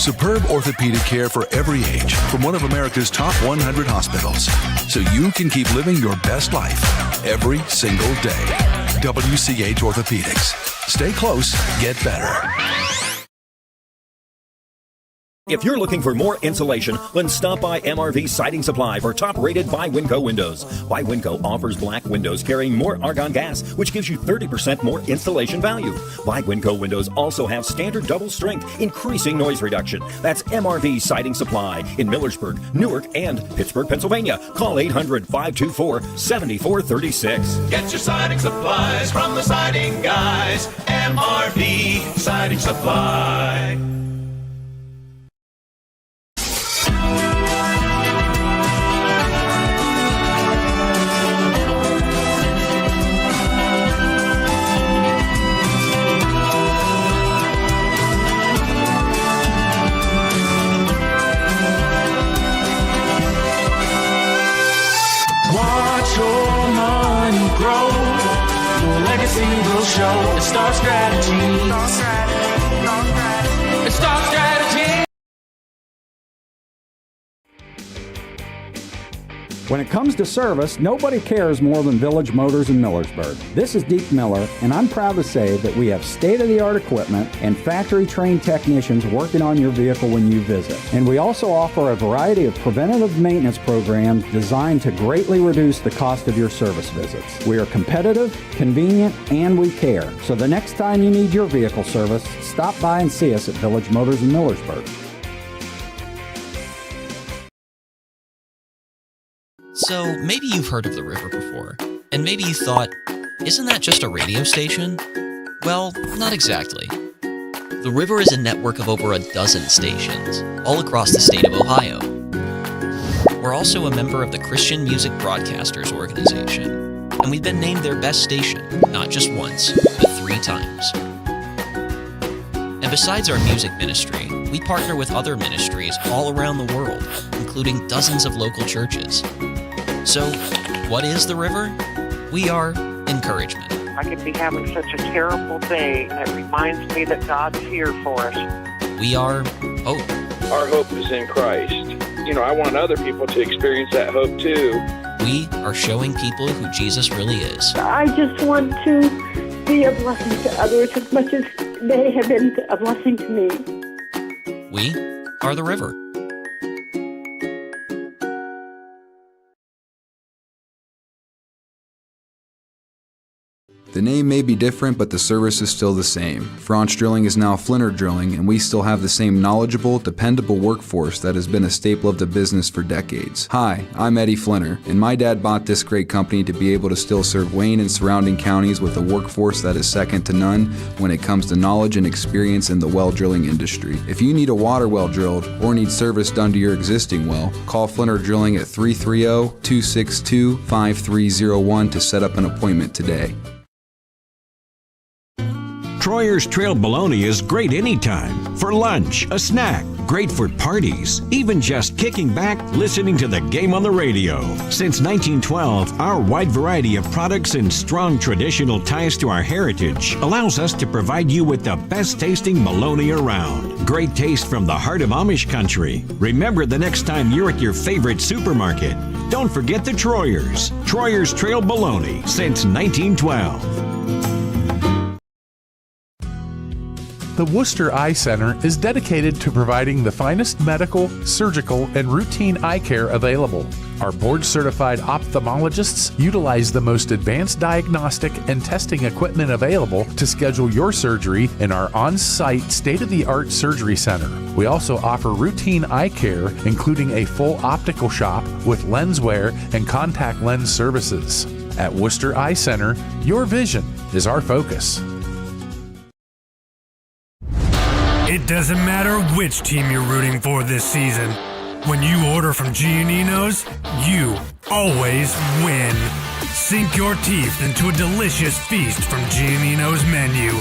Superb orthopedic care for every age from one of America's top 100 hospitals, so you can keep living your best life every single day. WCH Orthopedics. Stay close, get better. If you're looking for more insulation, then stop by MRV Siding Supply for top-rated by Winco windows. By Winco offers black windows carrying more argon gas, which gives you 30% more installation value. By Winco windows also have standard double strength, increasing noise reduction. That's MRV Siding Supply in Millersburg, Newark, and Pittsburgh, Pennsylvania. Call 800-524-7436. Get your siding supplies from the siding guys. MRV Siding Supply. Will show the Star Strategy. It's Star Strategy. When it comes to service, nobody cares more than Village Motors in Millersburg. This is Deke Miller, and I'm proud to say that we have state-of-the-art equipment and factory-trained technicians working on your vehicle when you visit. And we also offer a variety of preventative maintenance programs designed to greatly reduce the cost of your service visits. We are competitive, convenient, and we care. So the next time you need your vehicle service, stop by and see us at Village Motors in Millersburg. So maybe you've heard of the river before, and maybe you thought, isn't that just a radio station? Well, not exactly. The river is a network of over a dozen stations, all across the state of Ohio. We're also a member of the Christian Music Broadcasters Organization, and we've been named their best station, not just once, but 3 times. And besides our music ministry, we partner with other ministries all around the world, including dozens of local churches. So, what is the river? We are encouragement. I could be having such a terrible day, and it reminds me that God's here for us. We are hope. Our hope is in Christ. You know, I want other people to experience that hope too. We are showing people who Jesus really is. I just want to be a blessing to others as much as they have been a blessing to me. We are the river. The name may be different, but the service is still the same. Franch Drilling is now Flinner Drilling, and we still have the same knowledgeable, dependable workforce that has been a staple of the business for decades. Hi, I'm Eddie Flinner, and my dad bought this great company to be able to still serve Wayne and surrounding counties with a workforce that is second to none when it comes to knowledge and experience in the well drilling industry. If you need a water well drilled or need service done to your existing well, call Flinner Drilling at 330-262-5301 to set up an appointment today. Troyer's Trail Bologna is great anytime. For lunch, a snack, great for parties, even just kicking back, listening to the game on the radio. Since 1912, our wide variety of products and strong traditional ties to our heritage allows us to provide you with the best tasting bologna around. Great taste from the heart of Amish country. Remember the next time you're at your favorite supermarket, Don't forget the Troyers. Troyers Trail Bologna since 1912. The Worcester Eye Center is dedicated to providing the finest medical, surgical, and routine eye care available. Our board-certified ophthalmologists utilize the most advanced diagnostic and testing equipment available to schedule your surgery in our on-site state-of-the-art surgery center. We also offer routine eye care, including a full optical shop with lens wear and contact lens services. At Worcester Eye Center, your vision is our focus. It doesn't matter which team you're rooting for this season. When you order from Giannino's, you always win. Sink your teeth into a delicious feast from Giannino's menu.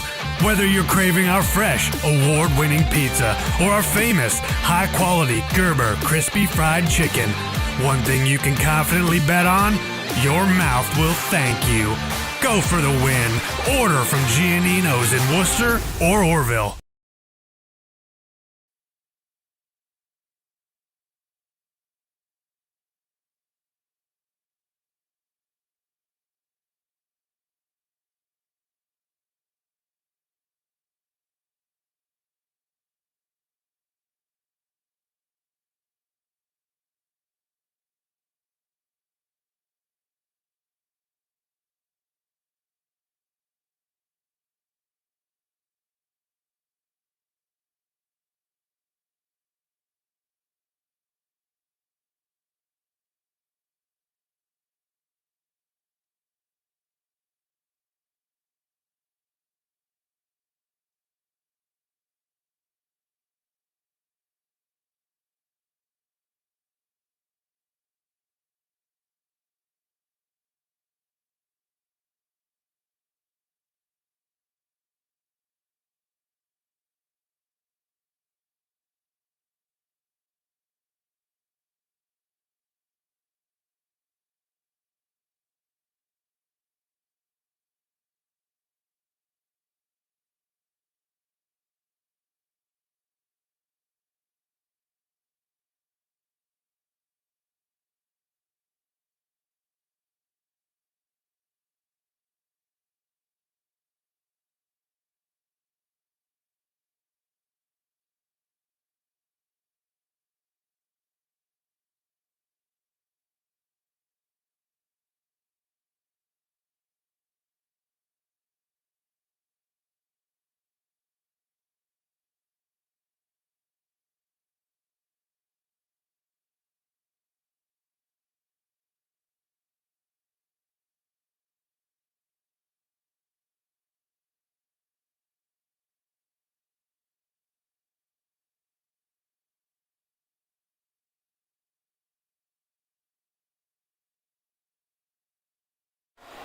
Whether you're craving our fresh, award-winning pizza or our famous, high-quality Gerber crispy fried chicken, one thing you can confidently bet on, your mouth will thank you. Go for the win. Order from Giannino's in Worcester or Orville.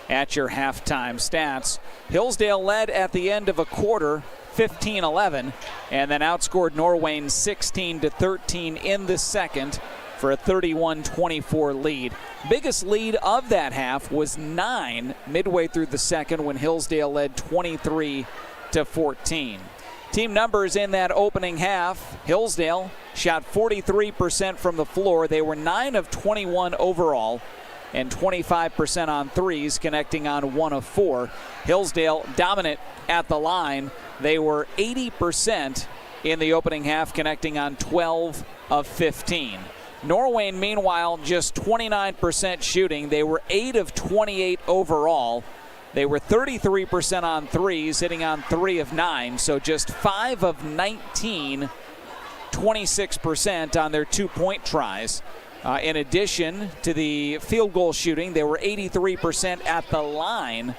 At your halftime stats, Hillsdale led at the end of a quarter 15-11 and then outscored Norwayne 16-13 in the second for a 31-24 lead. Biggest lead of that half was 9 midway through the second when Hillsdale led 23-14. Team numbers in that opening half, Hillsdale shot 43% from the floor. They were 9 of 21 overall and 25% on threes, connecting on 1 of 4. Hillsdale dominant at the line. They were 80% in the opening half, connecting on 12 of 15. Norwayne, meanwhile, just 29% shooting. They were 8 of 28 overall. They were 33% on threes, hitting on 3 of 9, so just 5 of 19, 26% on their two-point tries. In addition to the field goal shooting, they were 83% at the line,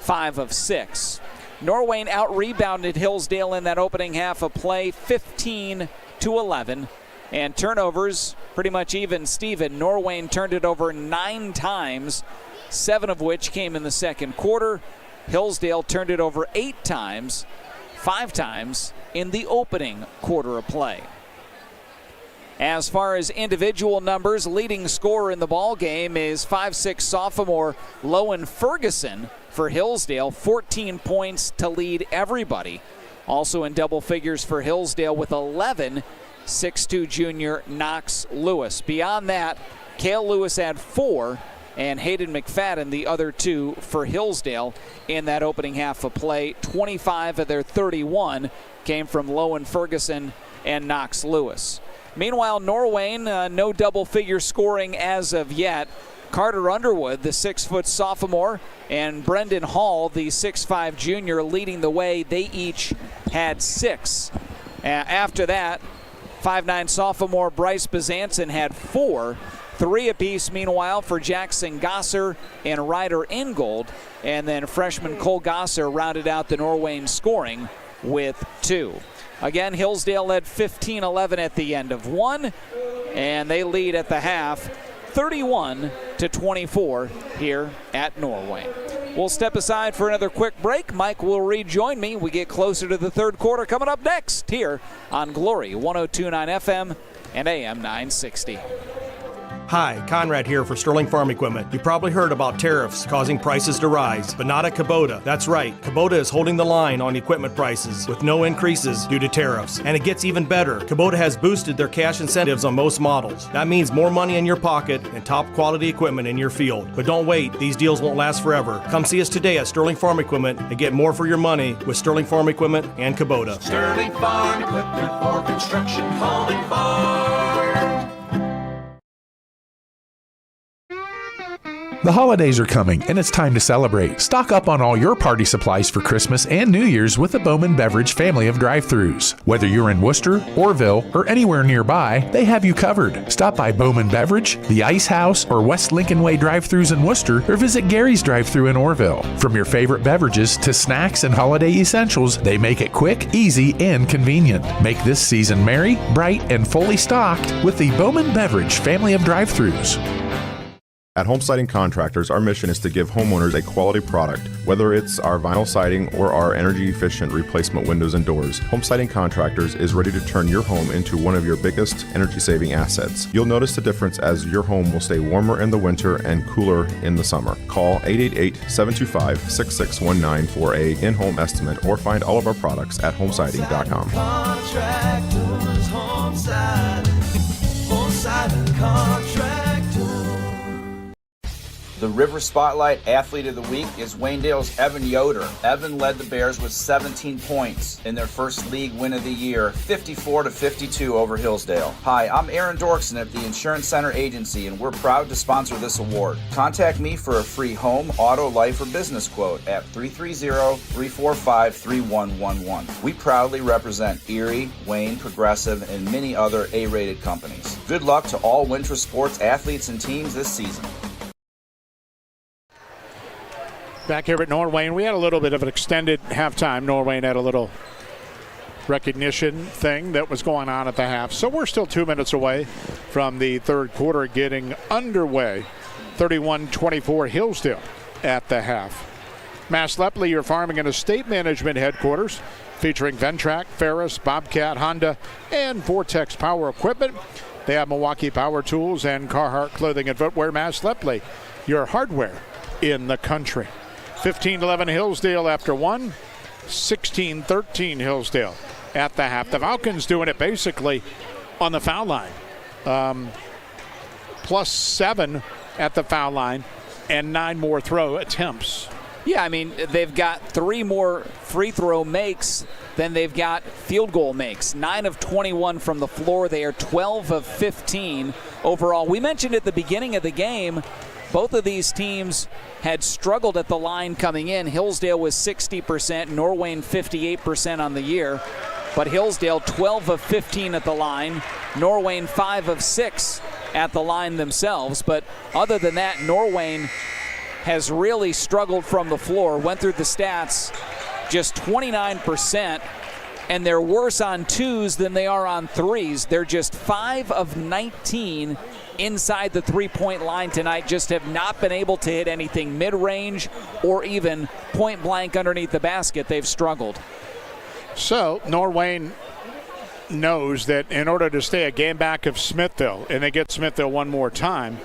5 of 6. Norwayne out-rebounded Hillsdale in that opening half of play, 15-11. And turnovers, pretty much even Steven. Norwayne turned it over 9 times, 7 of which came in the second quarter. Hillsdale turned it over 8 times, 5 times in the opening quarter of play. As far as individual numbers, leading scorer in the ball game is 5'6" sophomore Lowen Ferguson for Hillsdale, 14 points to lead everybody. Also in double figures for Hillsdale with 11, 6'2" junior Knox Lewis. Beyond that, Cale Lewis had 4, and Hayden McFadden the other 2 for Hillsdale in that opening half of play. 25 of their 31 came from Lowen Ferguson and Knox Lewis. Meanwhile, Norwayne, no double-figure scoring as of yet. Carter Underwood, the 6-foot sophomore, and Brendan Hall, the 6'5 junior, leading the way. They each had 6. After that, 5'9 sophomore Bryce Bezanson had 4. 3 apiece, meanwhile, for Jackson Gosser and Ryder Ingold. And then freshman Cole Gosser rounded out the Norwayne scoring with 2. Again, Hillsdale led 15-11 at the end of 1, and they lead at the half 31-24 here at Norwayne. We'll step aside for another quick break. Mike will rejoin me. We get closer to the third quarter coming up next here on Glory 102.9 FM and AM 960. Hi, Conrad here for Sterling Farm Equipment. You probably heard about tariffs causing prices to rise, but not at Kubota. That's right, Kubota is holding the line on equipment prices with no increases due to tariffs. And it gets even better. Kubota has boosted their cash incentives on most models. That means more money in your pocket and top quality equipment in your field. But don't wait, these deals won't last forever. Come see us today at Sterling Farm Equipment and get more for your money with Sterling Farm Equipment and Kubota. Sterling Farm Equipment for construction, home, and farm. The holidays are coming, and it's time to celebrate. Stock up on all your party supplies for Christmas and New Year's with the Bowman Beverage family of drive-thrus. Whether you're in Worcester, Orville, or anywhere nearby, they have you covered. Stop by Bowman Beverage, the Ice House, or West Lincoln Way drive-thrus in Worcester, or visit Gary's drive-thru in Orville. From your favorite beverages to snacks and holiday essentials, they make it quick, easy, and convenient. Make this season merry, bright, and fully stocked with the Bowman Beverage family of drive-thrus. At Home Siding Contractors, our mission is to give homeowners a quality product, whether it's our vinyl siding or our energy-efficient replacement windows and doors. Home Siding Contractors is ready to turn your home into one of your biggest energy-saving assets. You'll notice the difference as your home will stay warmer in the winter and cooler in the summer. Call 888-725-6619 for a in-home estimate or find all of our products at homesiding.com. Contractors, Home Siding Contractors. The River Spotlight Athlete of the Week is Waynedale's Evan Yoder. Evan led the Bears with 17 points in their first league win of the year, 54-52 over Hillsdale. Hi, I'm Aaron Dorkson at the Insurance Center Agency, and we're proud to sponsor this award. Contact me for a free home, auto, life, or business quote at 330-345-3111. We proudly represent Erie, Wayne, Progressive, and many other A-rated companies. Good luck to all winter sports athletes and teams this season. Back here at Norwayne, we had a little bit of an extended halftime. Norwayne had a little recognition thing that was going on at the half. So we're still 2 minutes away from the third quarter getting underway. 31-24 Hillsdale at the half. Mass Lepley, your farming and estate management headquarters, featuring Ventrac, Ferris, Bobcat, Honda, and Vortex Power Equipment. They have Milwaukee Power Tools and Carhartt Clothing and Footwear. Mass Lepley, your hardware in the country. 15-11 Hillsdale after 1, 16-13 Hillsdale at the half. The Falcons doing it basically on the foul line. +7 at the foul line and 9 more throw attempts. Yeah, I mean, they've got 3 more free throw makes than they've got field goal makes. 9 of 21 from the floor. They are 12 of 15 overall. We mentioned at the beginning of the game, both of these teams had struggled at the line coming in. Hillsdale was 60%, Norwayne 58% on the year. But Hillsdale 12 of 15 at the line, Norwayne 5 of 6 at the line themselves. But other than that, Norwayne has really struggled from the floor. Went through the stats, just 29%, and they're worse on twos than they are on threes. They're just 5 of 19 inside the three-point line tonight. Just have not been able to hit anything mid-range or even point-blank underneath the basket. They've struggled. So Norwayne knows that in order to stay a game back of Smithville, and they get Smithville one more time,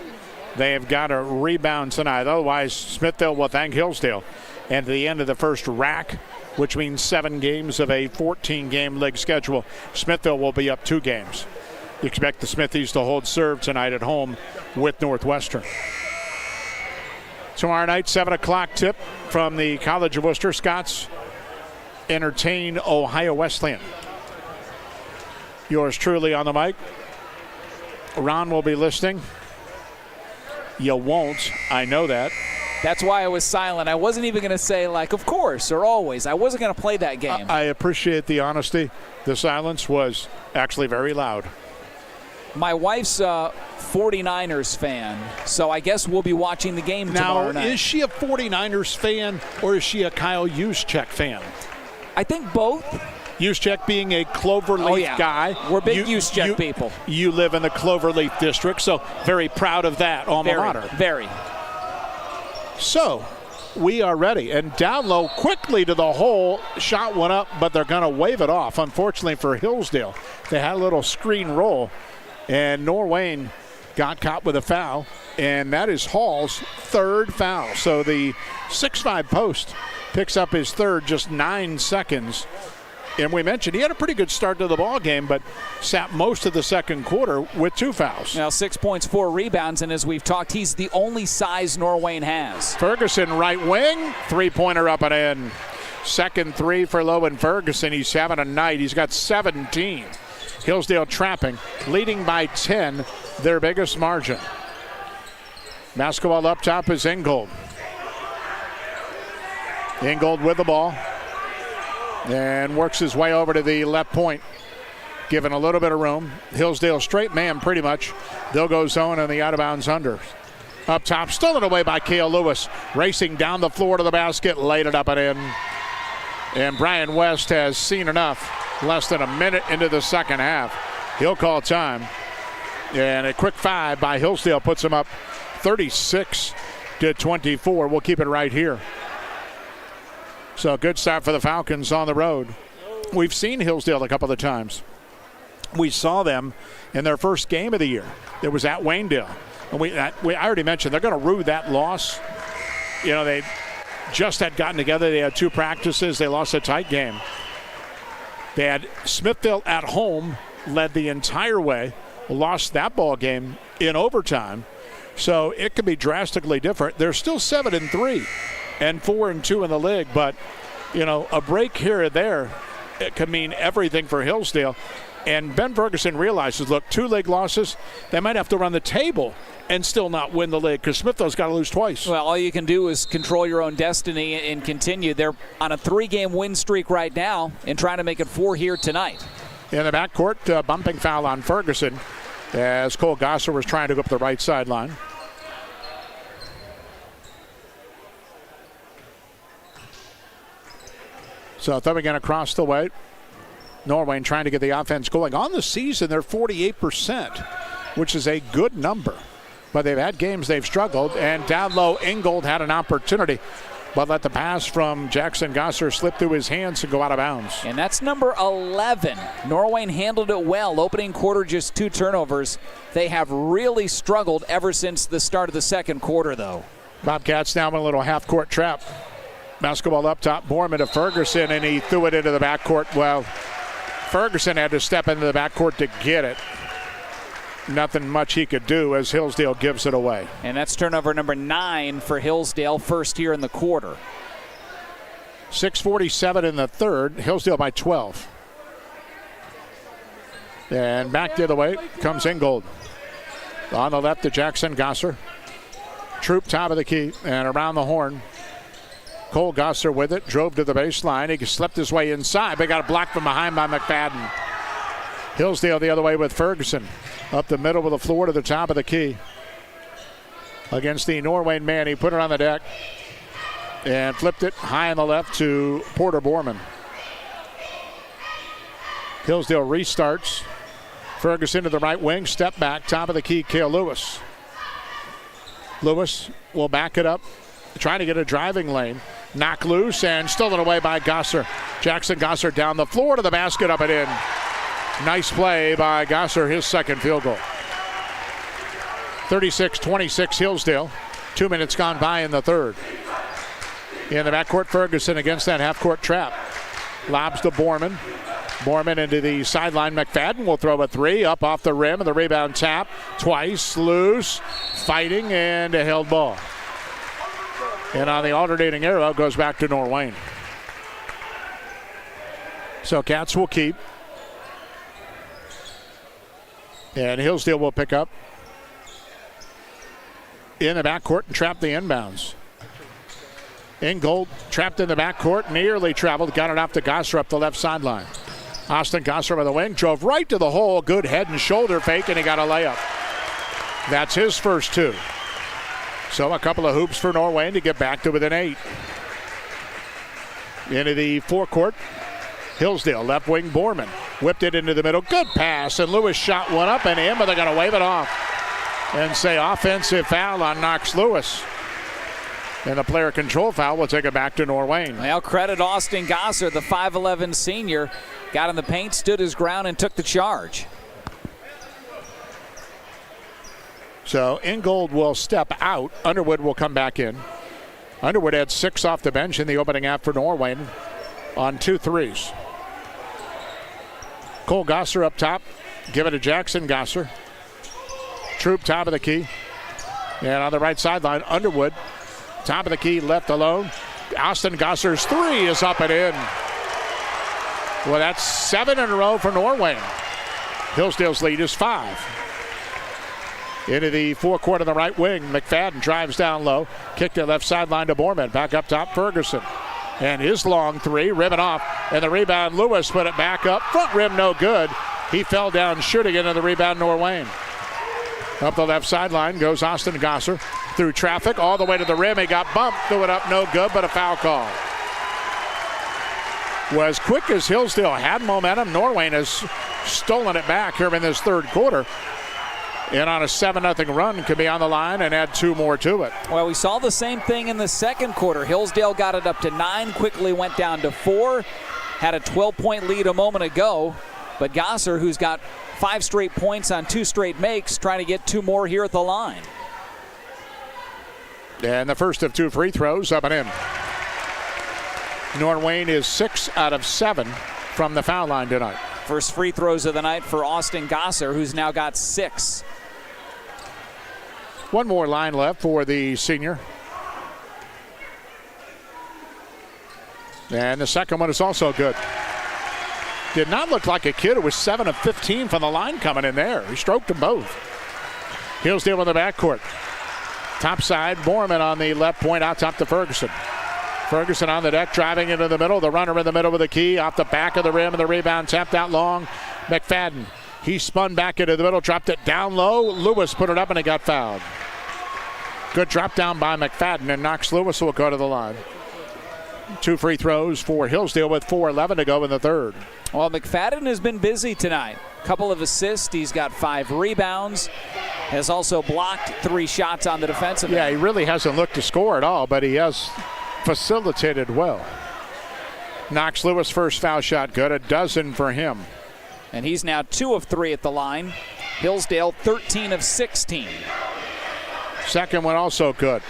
they have got to rebound tonight. Otherwise, Smithville will thank Hillsdale. And at the end of the first rack, which means 7 games of a 14-game league schedule, Smithville will be up 2 games. You expect the Smithies to hold serve tonight at home with Northwestern. Tomorrow night, 7 o'clock tip from the College of Worcester. Scots entertain Ohio Wesleyan. Yours truly on the mic. Ron will be listening. You won't. I know that. That's why I was silent. I wasn't even going to say, like, of course or always. I wasn't going to play that game. I appreciate the honesty. The silence was actually very loud. My wife's a 49ers fan, so I guess we'll be watching the game tomorrow night. Now, is she a 49ers fan or is she a Kyle Juszczyk fan? I think both. Juszczyk being a Cloverleaf guy. We're big Juszczyk people. You live in the Cloverleaf district, so very proud of that alma mater. Very. So, we are ready. And down low quickly to the hole. Shot went up, but they're going to wave it off. Unfortunately for Hillsdale, they had a little screen roll. And Norwayne got caught with a foul. And that is Hall's third foul. So the 6'5" post picks up his third, just 9 seconds. And we mentioned he had a pretty good start to the ball game, but sat most of the second quarter with 2 fouls. Now 6 points, 4 rebounds, and as we've talked, he's the only size Norwayne has. Ferguson right wing, 3-pointer up and in. Second 3 for Lowen Ferguson. He's having a night. He's got 17. Hillsdale trapping, leading by 10, their biggest margin. Basketball up top is Ingold. Ingold with the ball. And works his way over to the left point, given a little bit of room. Hillsdale straight man pretty much. They'll go zone on the out-of-bounds under. Up top, stolen away by Cale Lewis. Racing down the floor to the basket, laid it up and in. And Brian West has seen enough. Less than a minute into the second half. He'll call time. And a quick 5 by Hillsdale puts him up 36-24. We'll keep it right here. So a good start for the Falcons on the road. We've seen Hillsdale a couple of times. We saw them in their first game of the year. It was at Waynedale. And I already mentioned they're going to rue that loss. You know, they just had gotten together. They had 2 practices. They lost a tight game. They had Smithville at home, led the entire way, lost that ball game in overtime. So it could be drastically different. They're still 7-3 and 4-2 in the league, but you know, a break here or there, it could mean everything for Hillsdale. And Ben Ferguson realizes, look, 2 league losses, they might have to run the table and still not win the league because Smithville's got to lose twice. Well, all you can do is control your own destiny and continue. They're on a 3-game win streak right now and trying to make it 4 here tonight. In the backcourt, bumping foul on Ferguson as Cole Gosser was trying to go up the right sideline. So thumbing in across the way. Norwayne trying to get the offense going. On the season, they're 48%, which is a good number. But they've had games they've struggled. And down low, Ingold had an opportunity, but let the pass from Jackson Gosser slip through his hands and go out of bounds. And that's number 11. Norwayne handled it well. Opening quarter, just 2 turnovers. They have really struggled ever since the start of the second quarter, though. Bobcats now in a little half-court trap. Basketball up top, Borman to Ferguson, and he threw it into the backcourt. Well, Ferguson had to step into the backcourt to get it. Nothing much he could do as Hillsdale gives it away. And that's turnover number 9 for Hillsdale, first here in the quarter. 6:47 in the third, Hillsdale by 12. And back the other way comes Ingold. On the left to Jackson Gosser. Troop top of the key and around the horn. Cole Gosser with it, drove to the baseline. He slipped his way inside, but got a block from behind by McFadden. Hillsdale the other way with Ferguson. Up the middle of the floor to the top of the key. Against the Norwayne man, he put it on the deck and flipped it high on the left to Porter Borman. Hillsdale restarts. Ferguson to the right wing, step back, top of the key, Cale Lewis. Lewis will back it up, trying to get a driving lane. Knocked loose and stolen away by Gosser. Jackson Gosser down the floor to the basket, up and in. Nice play by Gosser, his second field goal. 36-26 Hillsdale. 2 minutes gone by in the third. In the backcourt, Ferguson against that half-court trap. Lobs to Borman. Borman into the sideline. McFadden will throw a three up off the rim, and the rebound tap twice, loose, fighting, and a held ball. And on the alternating arrow, goes back to Norwayne. So Cats will keep. And Hillsdale will pick up in the backcourt and trap the inbounds. Ingold trapped in the backcourt, nearly traveled, got it off to Gosser up the left sideline. Austin Gosser by the wing, drove right to the hole, good head and shoulder fake, and he got a layup. That's his first two. So a couple of hoops for Norwayne to get back to within 8. Into the forecourt, Hillsdale, left wing Borman. Whipped it into the middle, good pass, and Lewis shot one up and in, but they're going to wave it off and say offensive foul on Knox Lewis. And the player control foul will take it back to Norwayne. Well, credit Austin Gosser, the 5'11 senior. Got in the paint, stood his ground, and took the charge. So Ingold will step out. Underwood will come back in. Underwood had 6 off the bench in the opening half for Norwayne on 2 threes. Cole Gosser up top. Give it to Jackson Gosser. Troop top of the key. And on the right sideline, Underwood. Top of the key, left alone. Austin Gosser's 3 is up and in. Well, that's 7 in a row for Norwayne. Hillsdale's lead is 5. Into the forecourt on the right wing. McFadden drives down low. Kicked to left sideline to Borman. Back up top, Ferguson. And his long 3, ribbon off. And the rebound, Lewis put it back up. Front rim, no good. He fell down shooting into the rebound, Norwayne. Up the left sideline goes Austin Gosser. Through traffic, all the way to the rim. He got bumped, threw it up, no good, but a foul call. Well, as quick as Hillsdale had momentum, Norwayne has stolen it back here in this third quarter. And on a 7-0 run, could be on the line and add 2 more to it. Well, we saw the same thing in the second quarter. Hillsdale got it up to 9, quickly went down to 4. Had a 12-point lead a moment ago. But Gosser, who's got 5 straight points on 2 straight makes, trying to get 2 more here at the line. And the first of 2 free throws up and in. Norwayne is 6 out of 7 from the foul line tonight. First free throws of the night for Austin Gosser, who's now got 6. 1 more line left for the senior. And the second one is also good. Did not look like a kid who was 7 of 15 from the line coming in there. He stroked them both. Hillsdale in the backcourt. Top side, Borman on the left point, out top to Ferguson. Ferguson on the deck, driving into the middle. The runner in the middle with the key, off the back of the rim, and the rebound tapped out long. McFadden, he spun back into the middle, dropped it down low. Lewis put it up, and he got fouled. Good drop down by McFadden, and Knox Lewis will go to the line. 2 free throws for Hillsdale with 4:11 to go in the third. Well, McFadden has been busy tonight. Couple of assists. He's got 5 rebounds. Has also blocked 3 shots on the defensive end. Yeah, he really hasn't looked to score at all, but he has facilitated well. Knox Lewis first foul shot good, a dozen for him. And he's now 2 of 3 at the line. Hillsdale 13 of 16. Second one also good.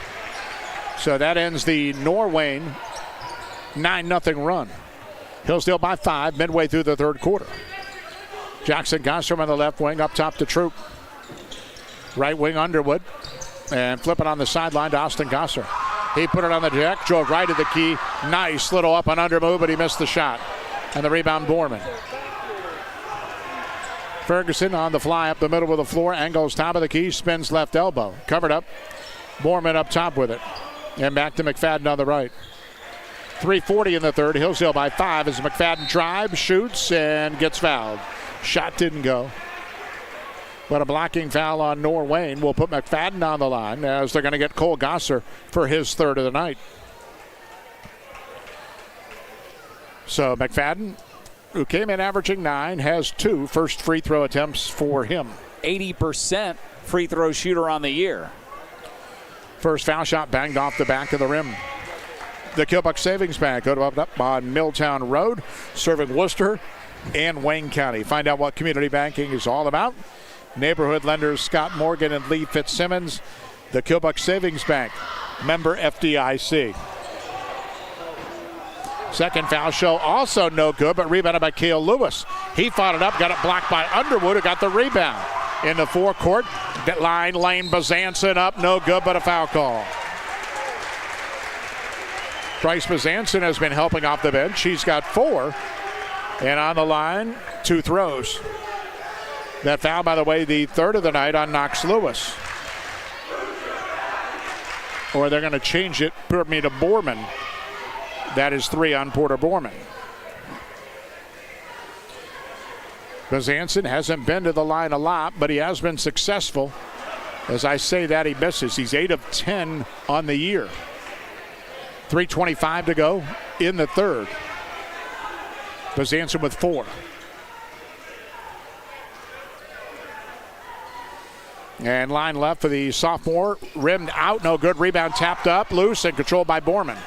So that ends the Norwayne 9-0 run. Hillsdale by 5 midway through the third quarter. Jackson Gosser on the left wing, up top to Troop. Right wing Underwood. And flip it on the sideline to Austin Gosser. He put it on the deck, drove right to the key. Nice little up and under move, but he missed the shot. And the rebound, Borman. Ferguson on the fly up the middle of the floor, angles top of the key, spins left elbow. Covered up. Borman up top with it. And back to McFadden on the right. 3:40 in the third. Hillsdale by 5 as McFadden drives, shoots, and gets fouled. Shot didn't go. But a blocking foul on Norwayne will put McFadden on the line as they're going to get Cole Gosser for his third of the night. So McFadden, who came in averaging 9, has 2 first free throw attempts for him. 80% free throw shooter on the year. First foul shot banged off the back of the rim. The Kilbuck Savings Bank, go to up on Milltown Road, serving Worcester and Wayne County. Find out what community banking is all about. Neighborhood lenders Scott Morgan and Lee Fitzsimmons. The Kilbuck Savings Bank, member FDIC. Second foul show also no good, but rebounded by Cale Lewis. He fought it up, got it blocked by Underwood, who got the rebound. In the forecourt, that line, Lane Bazanson up, no good, but a foul call. Bryce Bazanson has been helping off the bench. He's got 4. And on the line, 2 throws. That foul, by the way, the third of the night on Knox Lewis. Or they're going to change it, put me to Borman. That is 3 on Porter Borman. Bazanson hasn't been to the line a lot, but he has been successful. As I say that, he misses. He's 8 of 10 on the year. 3:25 to go in the third. Bazanson with 4. And line left for the sophomore. Rimmed out, no good. Rebound tapped up, loose, and controlled by Borman.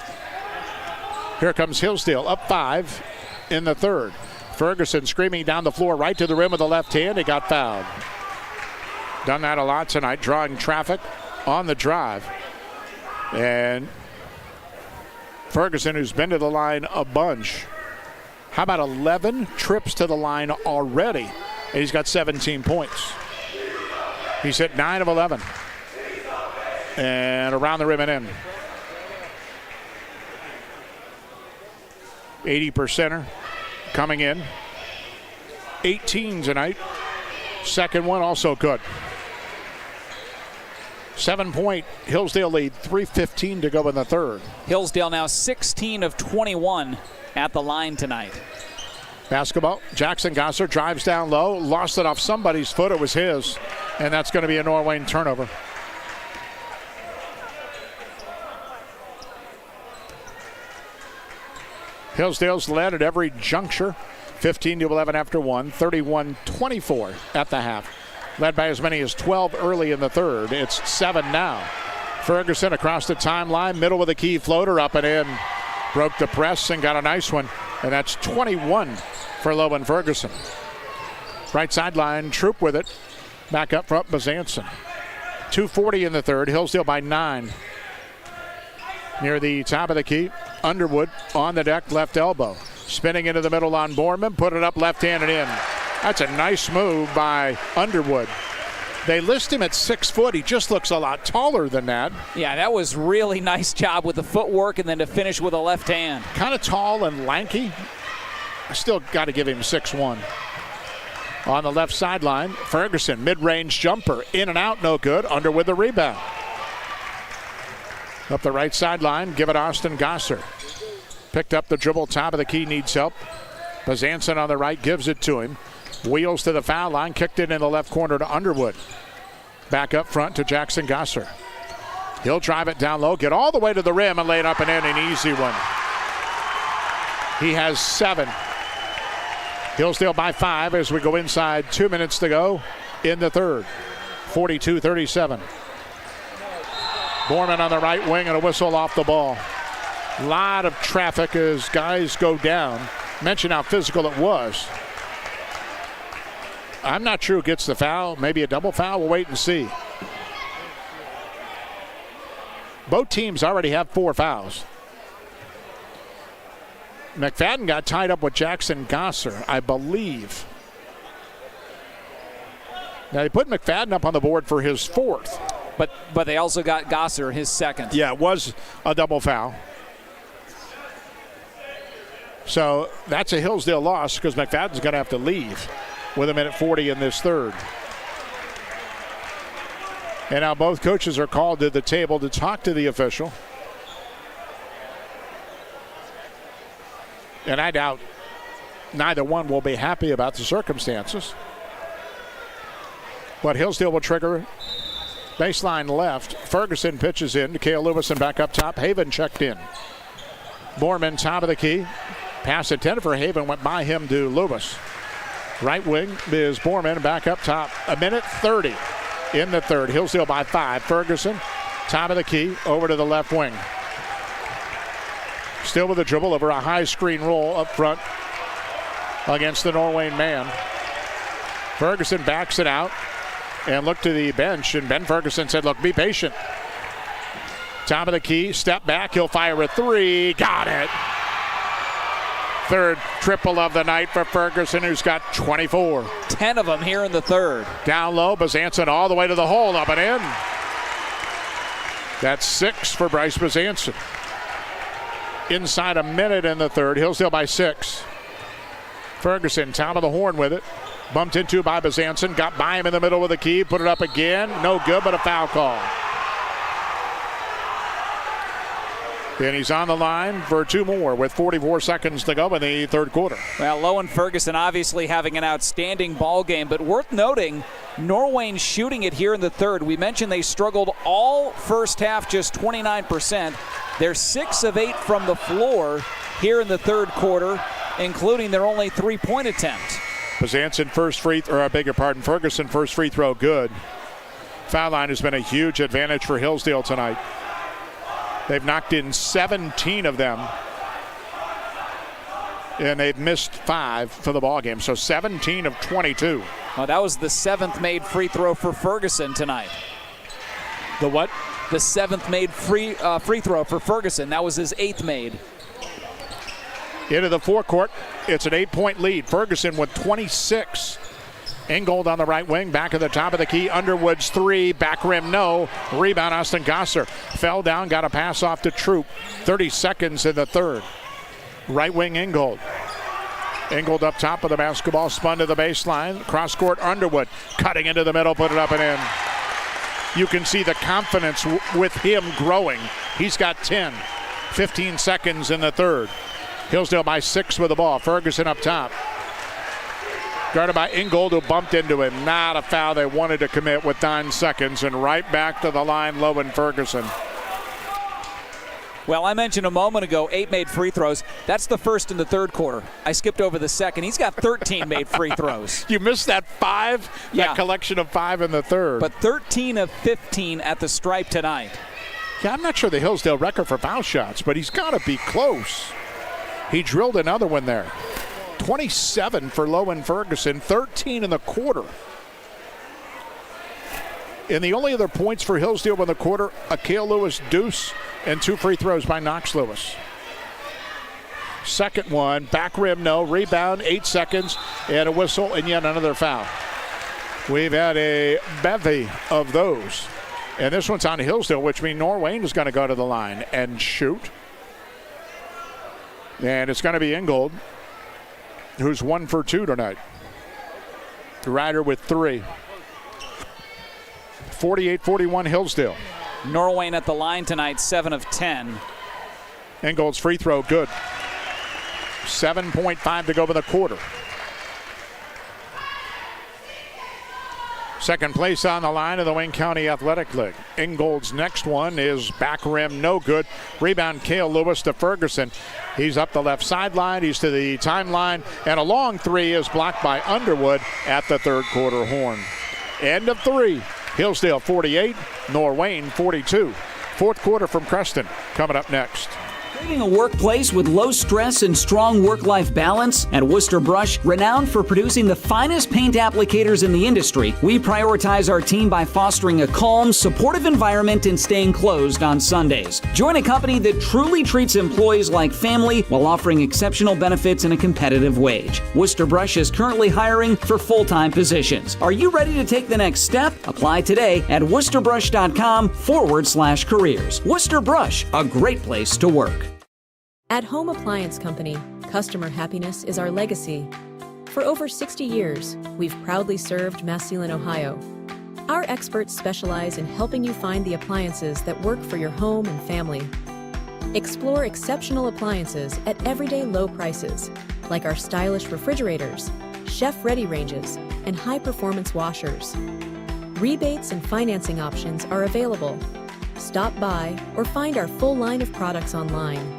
Here comes Hillsdale, up 5 in the third. Ferguson screaming down the floor right to the rim with the left hand. He got fouled. Done that a lot tonight, drawing traffic on the drive. And Ferguson, who's been to the line a bunch. How about 11 trips to the line already? And he's got 17 points. He's hit 9 of 11. And around the rim and in. 80%er coming in. 18 tonight. Second one also good. 7-point Hillsdale lead, 3:15 to go in the third. Hillsdale now 16 of 21 at the line tonight. Basketball, Jackson Gosser drives down low, lost it off somebody's foot, it was his, and that's going to be a Norwayne turnover. Hillsdale's led at every juncture, 15-11 after 1, 31-24 at the half. Led by as many as 12 early in the third. It's 7 now. Ferguson across the timeline, middle with a key floater, up and in. Broke the press and got a nice one. And that's 21 for Logan Ferguson. Right sideline, Troop with it. Back up front, Bazanson. 2:40 in the third. Hillsdale by 9. Near the top of the key, Underwood on the deck, left elbow. Spinning into the middle on Borman, put it up left hand and in. That's a nice move by Underwood. They list him at 6 foot. He just looks a lot taller than that. Yeah, that was really nice job with the footwork and then to finish with a left hand. Kind of tall and lanky. I still got to give him 6'1". On the left sideline, Ferguson, mid-range jumper, in and out, no good. Underwood the rebound. Up the right sideline, give it Austin Gosser. Picked up the dribble, top of the key, needs help. Bazanson on the right gives it to him. Wheels to the foul line, kicked it in the left corner to Underwood. Back up front to Jackson Gosser. He'll drive it down low, get all the way to the rim and lay it up and in, an easy one. He has 7. Hillsdale by 5 as we go inside 2 minutes to go in the third. 42-37. Borman on the right wing and a whistle off the ball. A lot of traffic as guys go down. Mention how physical it was. I'm not sure who gets the foul. Maybe a double foul. We'll wait and see. Both teams already have 4 fouls. McFadden got tied up with Jackson Gosser, I believe. Now, they put McFadden up on the board for his 4th. But they also got Gosser his 2nd. Yeah, it was a double foul. So that's a Hillsdale loss because McFadden's going to have to leave with a minute 40 in this third. And now both coaches are called to the table to talk to the official. And I doubt neither one will be happy about the circumstances. But Hillsdale will trigger baseline left. Ferguson pitches in to Cale Lewis and back up top. Haven checked in. Borman, top of the key. Pass intended for Haven, went by him to Lewis. Right wing is Borman, back up top. A minute 30 in the third. Hillsdale by 5. Ferguson, top of the key, over to the left wing. Still with a dribble over a high screen roll up front against the Norwayne man. Ferguson backs it out and looked to the bench, and Ben Ferguson said, look, be patient. Top of the key, step back, he'll fire a 3. Got it. Third triple of the night for Ferguson, who's got 24. 10 of them here in the third. Down low, Bazanson all the way to the hole, up and in. That's 6 for Bryce Bazanson. Inside a minute in the third, Hillsdale by 6. Ferguson, top of the horn with it. Bumped into by Bazanson, got by him in the middle with a key, put it up again. No good, but a foul call. And he's on the line for 2 more with 44 seconds to go in the third quarter. Well, Lowen Ferguson obviously having an outstanding ball game, but worth noting, Norwayne shooting it here in the third. We mentioned they struggled all first half, just 29%. They're 6 of 8 from the floor here in the third quarter, including their only 3-point attempt. Bazanson Ferguson first free throw good. Foul line has been a huge advantage for Hillsdale tonight. They've knocked in 17 of them, and they've missed 5 for the ball game. So 17 of 22. Well, that was the 7th made free throw for Ferguson tonight. The what? The 7th made free throw for Ferguson. That was his 8th made. Into the forecourt, it's an 8-point lead. Ferguson with 26. Ingold on the right wing, back at the top of the key. Underwood's 3, back rim, no. Rebound, Austin Gosser. Fell down, got a pass off to Troop. 30 seconds in the third. Right wing, Ingold. Ingold up top of the basketball, spun to the baseline. Cross court, Underwood. Cutting into the middle, put it up and in. You can see the confidence with him growing. He's got 10. 15 seconds in the third. Hillsdale by 6 with the ball. Ferguson up top. Guarded by Ingold, who bumped into him. Not a foul they wanted to commit with 9 seconds. And right back to the line, Lowen Ferguson. Well, I mentioned a moment ago 8 made free throws. That's the first in the third quarter. I skipped over the second. He's got 13 made free throws. You missed that 5? Yeah. That collection of 5 in the third. But 13 of 15 at the stripe tonight. Yeah, I'm not sure the Hillsdale record for foul shots, but he's got to be close. He drilled another one there. 27 for Lowen Ferguson, 13 in the quarter. And the only other points for Hillsdale in the quarter, a Cale Lewis deuce and 2 free throws by Knox Lewis. Second one, back rim, no. Rebound, 8 seconds, and a whistle, and yet another foul. We've had a bevy of those. And this one's on Hillsdale, which means Norwayne is going to go to the line and shoot. And it's going to be Ingold, who's 1 for 2 tonight. Ryder with 3. 48-41 Hillsdale. Norwayne at the line tonight, 7 of 10. Ingold's free throw good. 7.5 to go in the quarter. Second place on the line of the Wayne County Athletic League. Ingold's next one is back rim, no good. Rebound, Cale Lewis to Ferguson. He's up the left sideline. He's to the timeline. And a long 3 is blocked by Underwood at the third quarter horn. End of 3. Hillsdale 48, Norwayne 42. Fourth quarter from Creston coming up next. Creating a workplace with low stress and strong work-life balance? At Worcester Brush, renowned for producing the finest paint applicators in the industry, we prioritize our team by fostering a calm, supportive environment and staying closed on Sundays. Join a company that truly treats employees like family while offering exceptional benefits and a competitive wage. Worcester Brush is currently hiring for full-time positions. Are you ready to take the next step? Apply today at worcesterbrush.com/careers. Worcester Brush, a great place to work. At Home Appliance Company, customer happiness is our legacy. For over 60 years, we've proudly served Massillon, Ohio. Our experts specialize in helping you find the appliances that work for your home and family. Explore exceptional appliances at everyday low prices, like our stylish refrigerators, chef-ready ranges, and high-performance washers. Rebates and financing options are available. Stop by or find our full line of products online.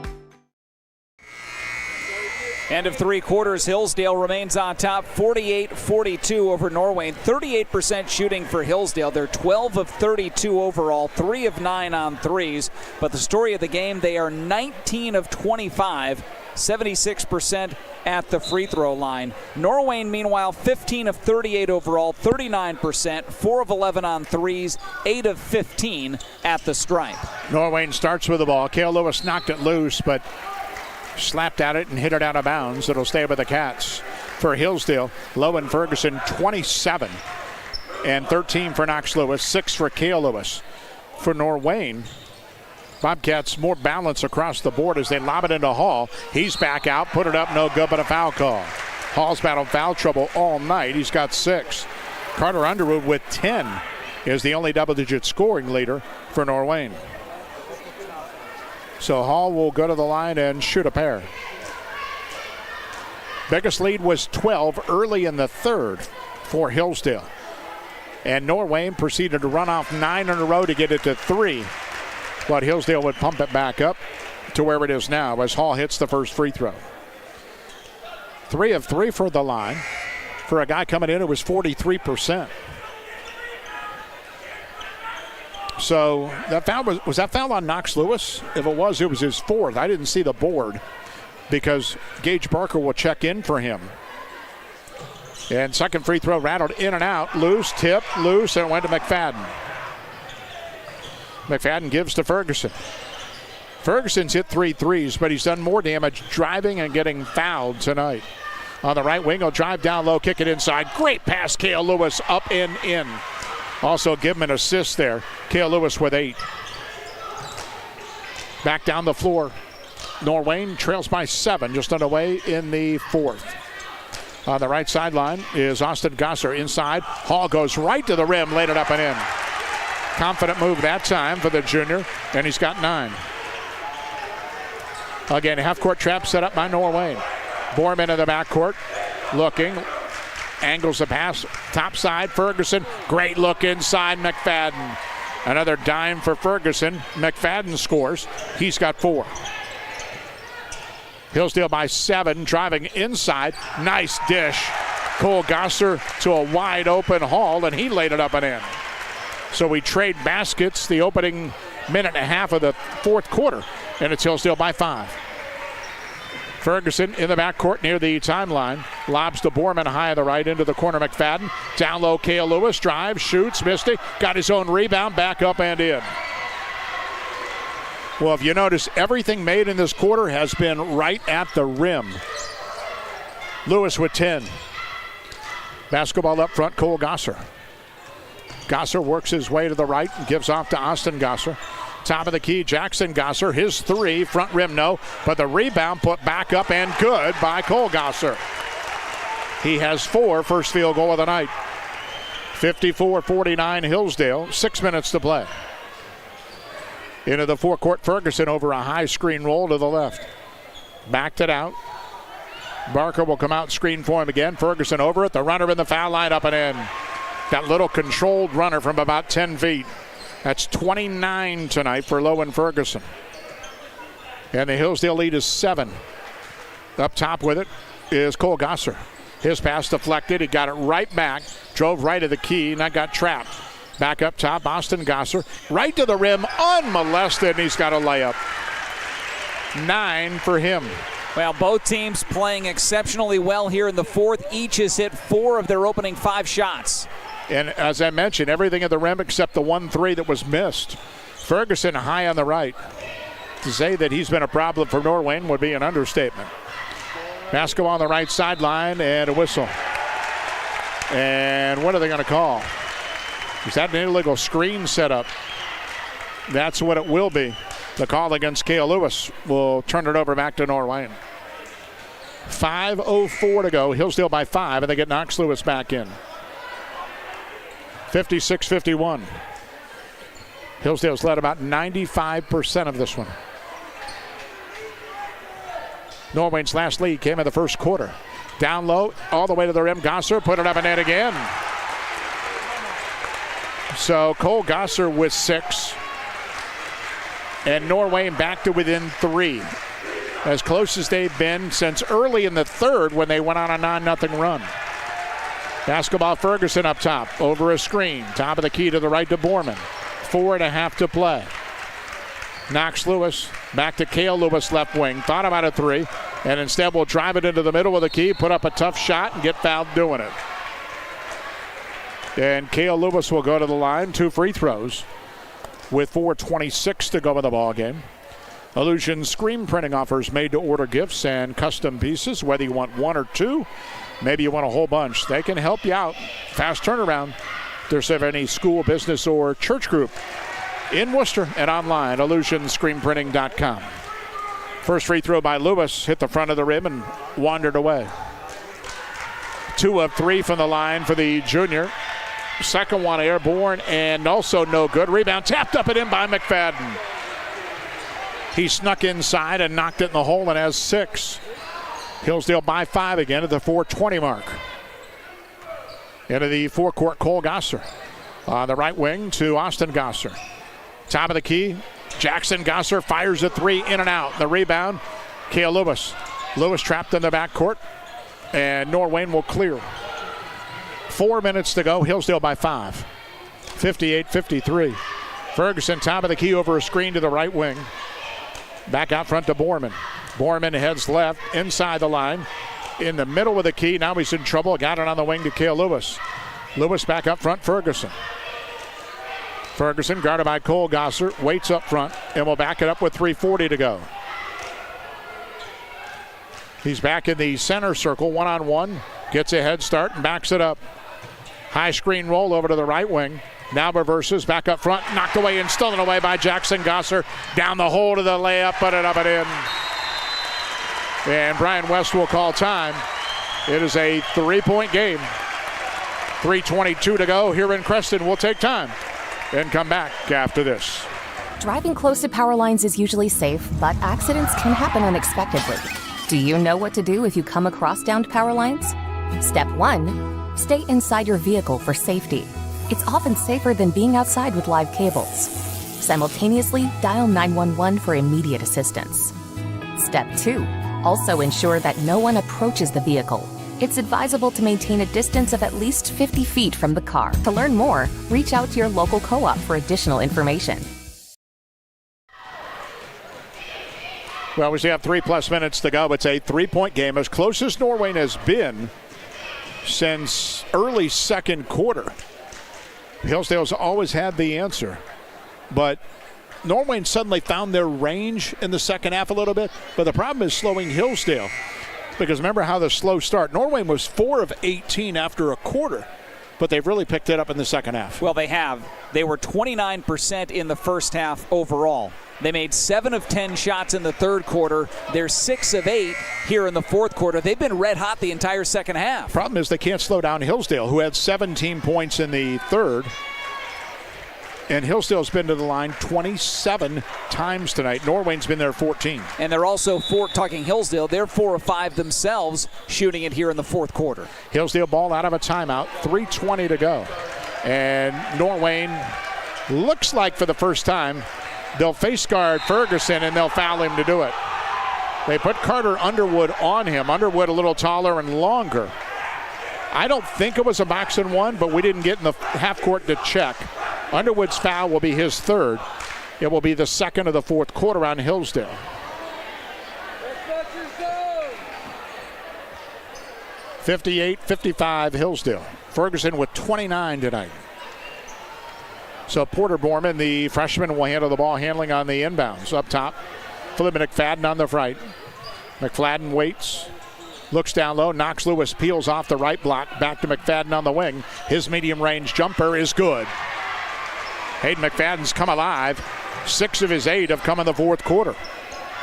End of 3 quarters, Hillsdale remains on top, 48-42 over Norwayne. 38% shooting for Hillsdale. They're 12 of 32 overall, 3 of 9 on threes. But the story of the game, they are 19 of 25, 76% at the free throw line. Norwayne, meanwhile, 15 of 38 overall, 39%, 4 of 11 on threes, 8 of 15 at the stripe. Norwayne starts with the ball. Cale Lewis knocked it loose, but Slapped at it and hit it out of bounds. It'll stay with the Cats. For Hillsdale, Lowen Ferguson, 27 and 13 for Knox Lewis, 6 for Cale Lewis. For Norwayne, Bobcats more balance across the board as they lob it into Hall. He's back out, put it up, no good, but a foul call. Hall's battled foul trouble all night. He's got 6. Carter Underwood with 10 is the only double-digit scoring leader for Norwayne. So Hall will go to the line and shoot a pair. Biggest lead was 12 early in the third for Hillsdale. And Norwayne proceeded to run off 9 in a row to get it to 3. But Hillsdale would pump it back up to where it is now as Hall hits the first free throw. 3 of 3 for the line. For a guy coming in, it was 43%. So that foul was that foul on Knox Lewis? If it was his 4th. I didn't see the board because Gage Barker will check in for him. And second free throw rattled in and out. Loose, tip, loose, and it went to McFadden. McFadden gives to Ferguson. Ferguson's hit 3 threes, but he's done more damage driving and getting fouled tonight. On the right wing, he'll drive down low, kick it inside. Great pass, Cale Lewis, up and in. Also give him an assist there. Cale Lewis with 8. Back down the floor. Norwayne trails by 7, just underway in the 4th. On the right sideline is Austin Gosser inside. Hall goes right to the rim, laid it up and in. Confident move that time for the junior, and he's got 9. Again, half-court trap set up by Norwayne. Borman in the backcourt, looking. Angles the pass, top side, Ferguson. Great look inside, McFadden. Another dime for Ferguson. McFadden scores. He's got 4. Hillsdale by 7, driving inside. Nice dish. Cole Gosser to a wide open Hall, and he laid it up and in. So we trade baskets the opening minute and a half of the 4th quarter, and it's Hillsdale by 5. Ferguson in the backcourt near the timeline. Lobs to Borman high on the right into the corner. McFadden. Down low, Cale Lewis. Drives, shoots, missed it. Got his own rebound, back up and in. Well, if you notice, everything made in this quarter has been right at the rim. Lewis with 10. Basketball up front, Cole Gosser. Gosser works his way to the right and gives off to Austin Gosser. Top of the key, Jackson Gosser. His 3, front rim no, but the rebound put back up and good by Cole Gosser. He has 4, first field goal of the night. 54-49 Hillsdale, 6 minutes to play. Into the forecourt, Ferguson over a high screen roll to the left. Backed it out. Barker will come out, screen for him again. Ferguson over it, the runner in the foul line, up and in. That little controlled runner from about 10 feet. That's 29 tonight for Lowen Ferguson. And the Hillsdale lead is 7. Up top with it is Cole Gosser. His pass deflected. He got it right back. Drove right of the key, and that got trapped. Back up top, Austin Gosser. Right to the rim, unmolested, and he's got a layup. 9 for him. Well, both teams playing exceptionally well here in the 4th. Each has hit 4 of their opening 5 shots. And as I mentioned, everything at the rim except the 1 3 that was missed. Ferguson high on the right. To say that he's been a problem for Norwayne would be an understatement. Basketball on the right sideline and a whistle. And what are they going to call? Is that an illegal screen setup? That's what it will be. The call against Cale Lewis will turn it over back to Norwayne. 5:04 to go. Hillsdale by 5, and they get Knox Lewis back in. 56-51. Hillsdale's led about 95% of this one. Norwayne's last lead came in the first quarter. Down low, all the way to the rim. Gosser put it up and in again. So Cole Gosser with 6. And Norwayne back to within 3. As close as they've been since early in the 3rd when they went on a 9-0 run. Basketball, Ferguson up top, over a screen. Top of the key to the right to Borman. 4.5 to play. Knox Lewis back to Cale Lewis, left wing. Thought about a 3, and instead will drive it into the middle of the key, put up a tough shot, and get fouled doing it. And Cale Lewis will go to the line, 2 free throws, with 4:26 to go in the ball game. Illusion Screen Printing offers made-to-order gifts and custom pieces, whether you want one or two. Maybe you want a whole bunch. They can help you out. Fast turnaround. There's any school, business, or church group in Worcester and online, illusionscreenprinting.com. First free throw by Lewis, hit the front of the rim and wandered away. 2 of 3 from the line for the junior. Second one airborne and also no good. Rebound tapped up and in by McFadden. He snuck inside and knocked it in the hole and has 6. Hillsdale by 5 again at the 4:20 mark. Into the forecourt, Cole Gosser. On the right wing to Austin Gosser. Top of the key, Jackson Gosser fires a 3 in and out. The rebound, Cale Lewis. Lewis trapped in the backcourt, and Norwayne will clear. 4 minutes to go, Hillsdale by 5. 58-53. Ferguson, top of the key over a screen to the right wing. Back out front to Borman. Borman heads left, inside the line. In the middle of the key, now he's in trouble. Got it on the wing to Cale Lewis. Lewis back up front, Ferguson. Ferguson guarded by Cole Gosser, waits up front, and will back it up with 3:40 to go. He's back in the center circle, one-on-one, gets a head start and backs it up. High screen roll over to the right wing. Now reverses, back up front, knocked away and stolen away by Jackson Gosser. Down the hole to the layup, put it up and in. And Brian West will call time. It is a 3-point game. 3:22 to go here in Creston. We'll take time and come back after this. Driving close to power lines is usually safe, but accidents can happen unexpectedly. Do you know what to do if you come across downed power lines? Step 1, stay inside your vehicle for safety. It's often safer than being outside with live cables. Simultaneously, dial 911 for immediate assistance. Step 2, also ensure that no one approaches the vehicle. It's advisable to maintain a distance of at least 50 feet from the car. To learn more, reach out to your local co-op for additional information. Well, we still have 3+ minutes to go. It's a 3-point game, as close as Norwayne has been since early second quarter. Hillsdale's always had the answer, but Norwayne suddenly found their range in the second half a little bit, but the problem is slowing Hillsdale, because remember how the slow start. Norwayne was 4 of 18 after a quarter, but they've really picked it up in the second half. Well, they have. They were 29% in the first half overall. They made 7 of 10 shots in the third quarter. They're 6 of 8 here in the fourth quarter. They've been red hot the entire second half. Problem is they can't slow down Hillsdale, who had 17 points in the third. And Hillsdale's been to the line 27 times tonight. Norwayne's been there 14. And they're also, talking Hillsdale, they're 4 of 5 themselves shooting it here in the fourth quarter. Hillsdale ball out of a timeout, 3:20 to go. And Norwayne looks like for the first time they'll face guard Ferguson and they'll foul him to do it. They put Carter Underwood on him. Underwood a little taller and longer. I don't think it was a box and one, but we didn't get in the half court to check. Underwood's foul will be his third. It will be the second of the fourth quarter on Hillsdale. 58-55 Hillsdale. Ferguson with 29 tonight. So Porter Borman, the freshman, will handle the ball handling on the inbounds. Up top, Philip McFadden on the right. McFadden waits, looks down low, knocks Lewis, peels off the right block, back to McFadden on the wing. His medium-range jumper is good. Hayden McFadden's come alive. 6 of his 8 have come in the fourth quarter.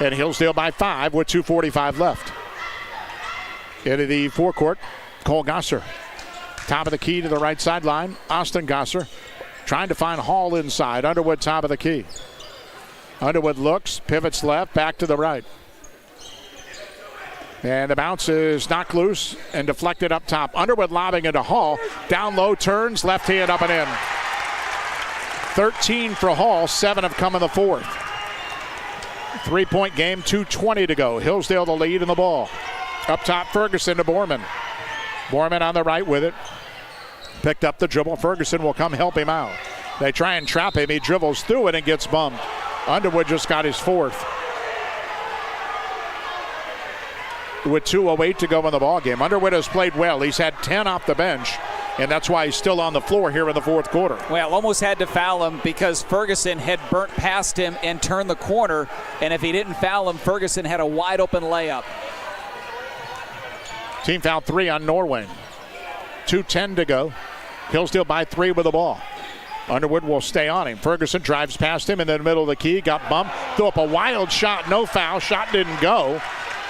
And Hillsdale by 5 with 2:45 left. Into the forecourt, Cole Gosser. Top of the key to the right sideline, Austin Gosser. Trying to find Hall inside. Underwood top of the key. Underwood looks, pivots left, back to the right. And the bounce is knocked loose and deflected up top. Underwood lobbing into Hall. Down low, turns, left hand up and in. 13 for Hall, 7 have come in the fourth. 3-point game, 2:20 to go. Hillsdale the lead in the ball. Up top, Ferguson to Borman. Borman on the right with it. Picked up the dribble. Ferguson will come help him out. They try and trap him. He dribbles through it and gets bumped. Underwood just got his fourth. With 2:08 to go in the ball game. Underwood has played well. He's had 10 off the bench and that's why he's still on the floor here in the fourth quarter. Well, almost had to foul him because Ferguson had burnt past him and turned the corner, and if he didn't foul him, Ferguson had a wide open layup. Team foul 3 on Norwayne. 2:10 to go. Hillsdale by 3 with the ball. Underwood will stay on him. Ferguson drives past him in the middle of the key, got bumped, threw up a wild shot, no foul, shot didn't go.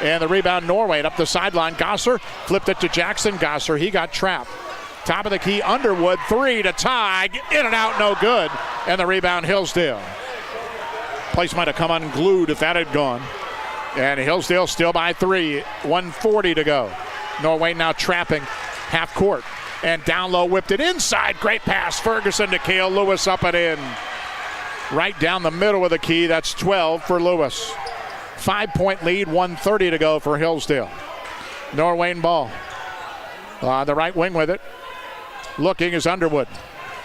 And the rebound, Norwayne up the sideline. Gosser flipped it to Jackson Gosser. He got trapped. Top of the key, Underwood, 3 to tie. In and out, no good. And the rebound, Hillsdale. Place might have come unglued if that had gone. And Hillsdale still by 3. 1:40 to go. Norwayne now trapping half court. And down low, whipped it inside. Great pass. Ferguson to Cale Lewis up and in. Right down the middle of the key. That's 12 for Lewis. 5-point lead, 1:30 to go for Hillsdale. Norwayne ball. On the right wing with it. Looking is Underwood.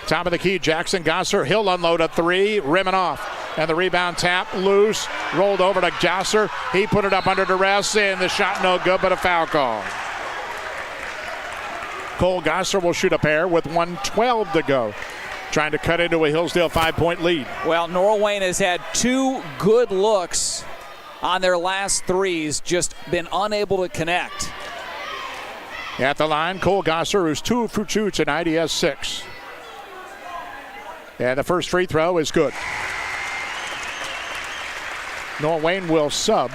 Top of the key, Jackson Gosser. He'll unload a 3, rimming off. And the rebound tap, loose. Rolled over to Gosser. He put it up under duress, and the shot no good, but a foul call. Cole Gosser will shoot a pair with 1:12 to go. Trying to cut into a Hillsdale 5-point lead. Well, Norwayne has had 2 good looks on their last threes, just been unable to connect. At the line, Cole Gosser, who's 2 for 2 tonight. He has 6. And the first free throw is good. Norwayne will sub.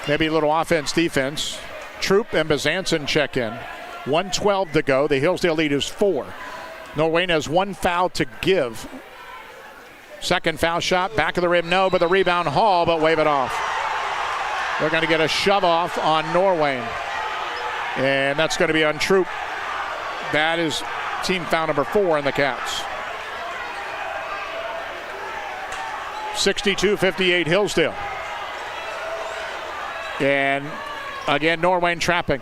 Maybe a little offense, defense. Troop and Bazanson check in. 1:12 to go. The Hillsdale lead is 4. Norwayne has 1 foul to give. Second foul shot, back of the rim, no, but the rebound, Hall, but wave it off. They're going to get a shove off on Norwayne. And that's going to be on Troop. That is team foul number 4 in the Cats. 62-58 Hillsdale. And again, Norwayne trapping.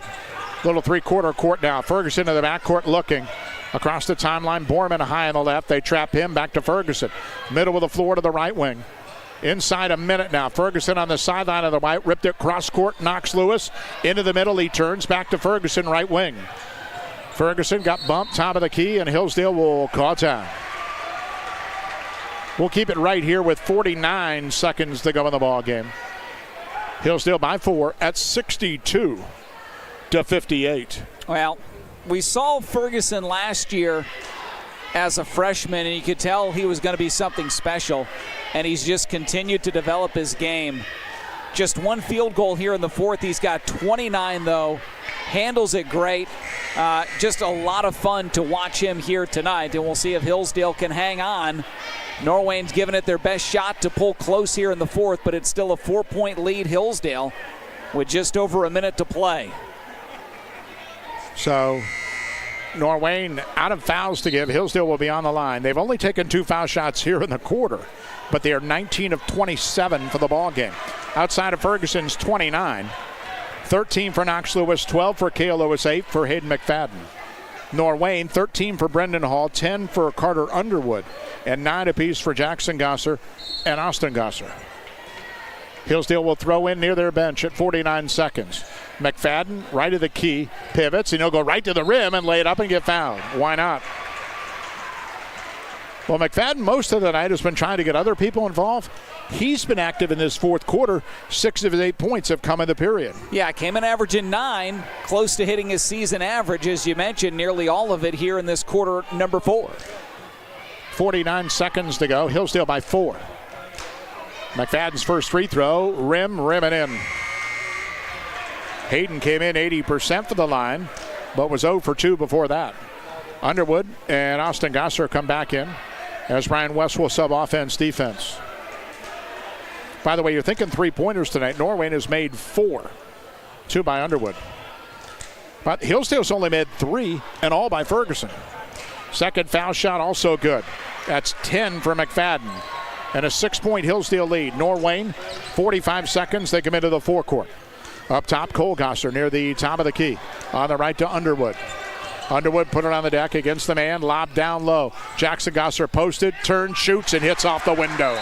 Little three-quarter court now. Ferguson to the backcourt looking. Across the timeline, Borman high on the left. They trap him back to Ferguson. Middle of the floor to the right wing. Inside a minute now. Ferguson on the sideline of the right. Ripped it cross court. Knocks Lewis. Into the middle. He turns back to Ferguson, right wing. Ferguson got bumped. Top of the key. And Hillsdale will call time. We'll keep it right here with 49 seconds to go in the ball game. Hillsdale by 4 at 62-58. Well, we saw Ferguson last year as a freshman, and you could tell he was going to be something special, and he's just continued to develop his game. Just 1 field goal here in the fourth. He's got 29, though. Handles it great. Just a lot of fun to watch him here tonight, and we'll see if Hillsdale can hang on. Norwayne's given it their best shot to pull close here in the fourth, but it's still a 4-point lead, Hillsdale, with just over a minute to play. So Norwayne out of fouls to give. Hillsdale will be on the line. They've only taken 2 foul shots here in the quarter, but they are 19 of 27 for the ball game. Outside of Ferguson's 29, 13 for Knox Lewis, 12 for Cale Lewis, 8 for Hayden McFadden. Norwayne, 13 for Brendan Hall, 10 for Carter Underwood, and 9 apiece for Jackson Gosser and Austin Gosser. Hillsdale will throw in near their bench at 49 seconds. McFadden, right of the key, pivots, and he'll go right to the rim and lay it up and get fouled. Why not? Well, McFadden most of the night has been trying to get other people involved. He's been active in this fourth quarter. 6 of his 8 points have come in the period. Yeah, came in averaging 9, close to hitting his season average, as you mentioned, nearly all of it here in this quarter number 4. 49 seconds to go. Hillsdale by 4. McFadden's first free throw, rim and in. Hayden came in 80% for the line, but was 0 for 2 before that. Underwood and Austin Gosser come back in as Brian West will sub offense, defense. By the way, you're thinking 3-pointers tonight. Norwayne has made 4, 2 by Underwood. But Hillsdale's only made 3, and all by Ferguson. Second foul shot also good. That's 10 for McFadden. And a 6-point Hillsdale lead. Norwayne, 45 seconds. They come into the forecourt. Up top, Cole Gosser near the top of the key. On the right to Underwood. Underwood put it on the deck against the man. Lob down low. Jackson Gosser posted, turns, shoots, and hits off the window.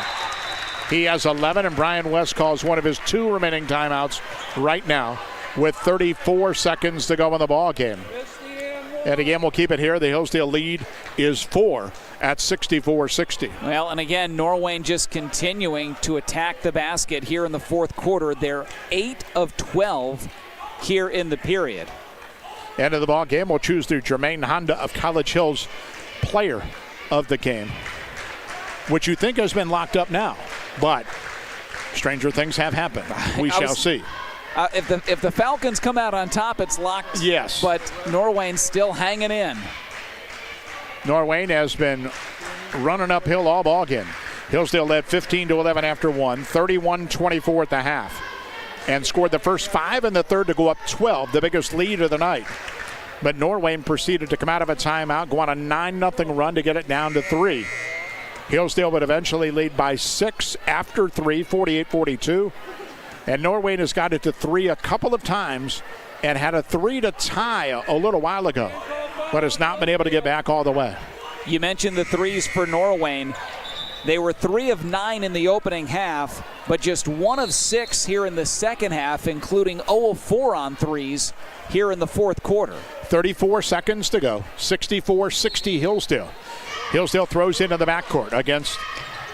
He has 11, and Brian West calls one of his 2 remaining timeouts right now with 34 seconds to go in the ball game. And again, we'll keep it here. The Hillsdale lead is 4 at 64-60. Well, and again, Norwayne just continuing to attack the basket here in the fourth quarter. They're 8 of 12 here in the period. End of the ball game, we'll choose the Jermaine Honda of College Hill's player of the game, which you think has been locked up now, but stranger things have happened. We shall see. If the Falcons come out on top, it's locked. Yes. But Norwayne's still hanging in. Norwayne has been running uphill all ball game. Hillsdale led 15-11 after one, 31-24 at the half, and scored the first 5 in the third to go up 12, the biggest lead of the night. But Norwayne proceeded to come out of a timeout, go on a 9-0 run to get it down to 3. Hillsdale would eventually lead by 6 after 3, 48-42. And Norwayne has got it to 3 a couple of times and had a 3 to tie a little while ago, but has not been able to get back all the way. You mentioned the threes for Norwayne. They were 3 of 9 in the opening half, but just 1 of 6 here in the second half, including 0 of 4 on threes here in the fourth quarter. 34 seconds to go. 64-60 Hillsdale. Hillsdale throws into the backcourt against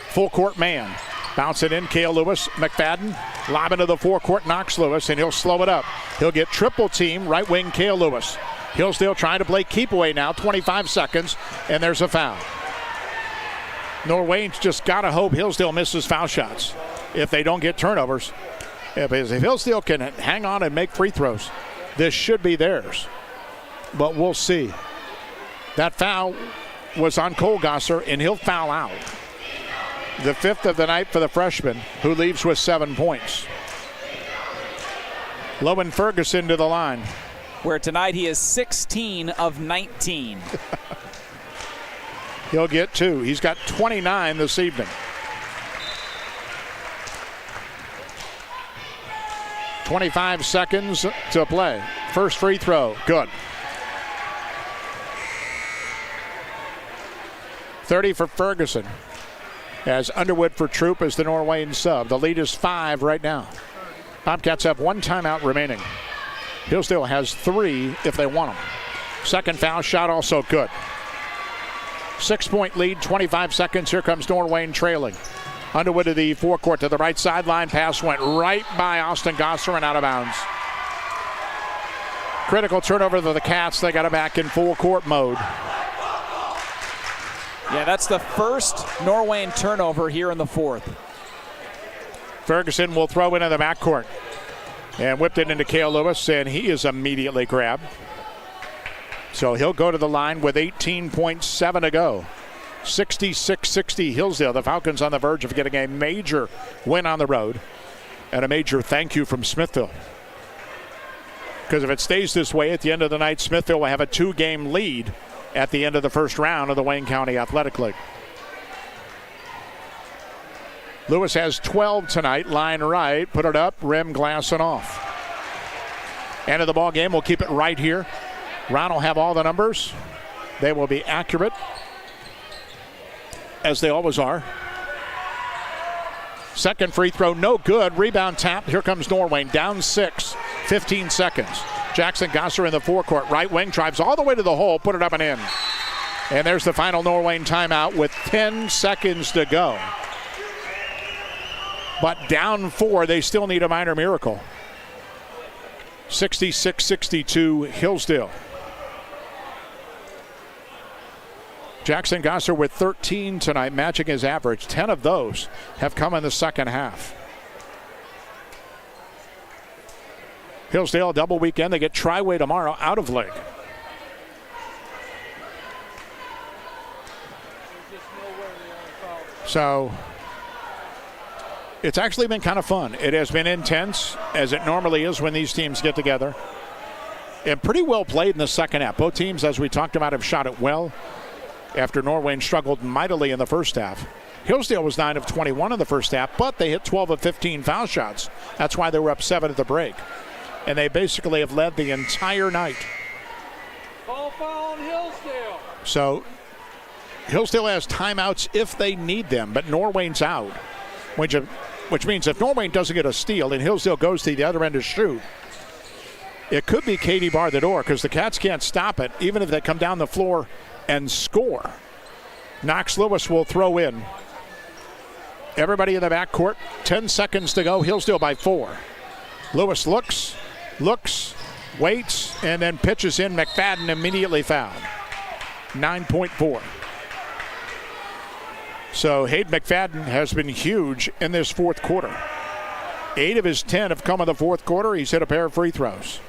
full court man. Bounce it in, Cale Lewis, McFadden, lob into the forecourt, knocks Lewis, and he'll slow it up. He'll get triple team, right wing Cale Lewis. Hillsdale trying to play keep away now, 25 seconds, and there's a foul. Norwayne's just got to hope Hillsdale misses foul shots if they don't get turnovers. If Hillsdale can hang on and make free throws, this should be theirs. But we'll see. That foul was on Colgasser, and he'll foul out. The 5th of the night for the freshman, who leaves with 7 points. Lowen Ferguson to the line. Where tonight he is 16 of 19. He'll get 2. He's got 29 this evening. 25 seconds to play. First free throw, good. 30 for Ferguson. As Underwood for Troop is the Norwayne sub. The lead is 5 right now. Bobcats have 1 timeout remaining. Hillsdale has 3 if they want them. Second foul shot also good. 6-point lead, 25 seconds. Here comes Norwayne trailing. Underwood to the forecourt to the right sideline. Pass went right by Austin Gosser and out of bounds. Critical turnover to the Cats. They got it back in full court mode. Yeah, that's the first Norwayne turnover here in the fourth. Ferguson will throw into the backcourt. And whipped it into Cale Lewis, and he is immediately grabbed. So he'll go to the line with 18.7 to go. 66-60 Hillsdale. The Falcons on the verge of getting a major win on the road. And a major thank you from Smithville. Because if it stays this way at the end of the night, Smithville will have a 2-game lead at the end of the first round of the Wayne County Athletic League. Lewis has 12 tonight, line right, put it up, rim, glass, and off. End of the ball game, we'll keep it right here. Ron will have all the numbers. They will be accurate, as they always are. Second free throw, no good. Rebound tap, here comes Norwayne, down 6, 15 seconds. Jackson Gosser in the forecourt, right wing, drives all the way to the hole, put it up and in. And there's the final Norwayne timeout with 10 seconds to go. But down 4, they still need a minor miracle. 66-62 Hillsdale. Jackson Gosser with 13 tonight, matching his average. 10 of those have come in the second half. Hillsdale double weekend. They get Tri-Way tomorrow out of league. So it's actually been kind of fun. It has been intense, as it normally is when these teams get together. And pretty well played in the second half. Both teams, as we talked about, have shot it well after Norwayne struggled mightily in the first half. Hillsdale was 9 of 21 in the first half, but they hit 12 of 15 foul shots. That's why they were up 7 at the break. And they basically have led the entire night. Call foul on Hillsdale. So Hillsdale has timeouts if they need them, but Norwayne's out. Which means if Norwayne doesn't get a steal and Hillsdale goes to the other end to shoot, it could be Katie bar the door because the Cats can't stop it, even if they come down the floor and score. Knox Lewis will throw in. Everybody in the backcourt, 10 seconds to go. Hillsdale by 4. Lewis looks, waits, and then pitches in. McFadden immediately fouled. 9.4. So Hayden McFadden has been huge in this fourth quarter. 8 of his 10 have come in the fourth quarter. He's hit a pair of free throws.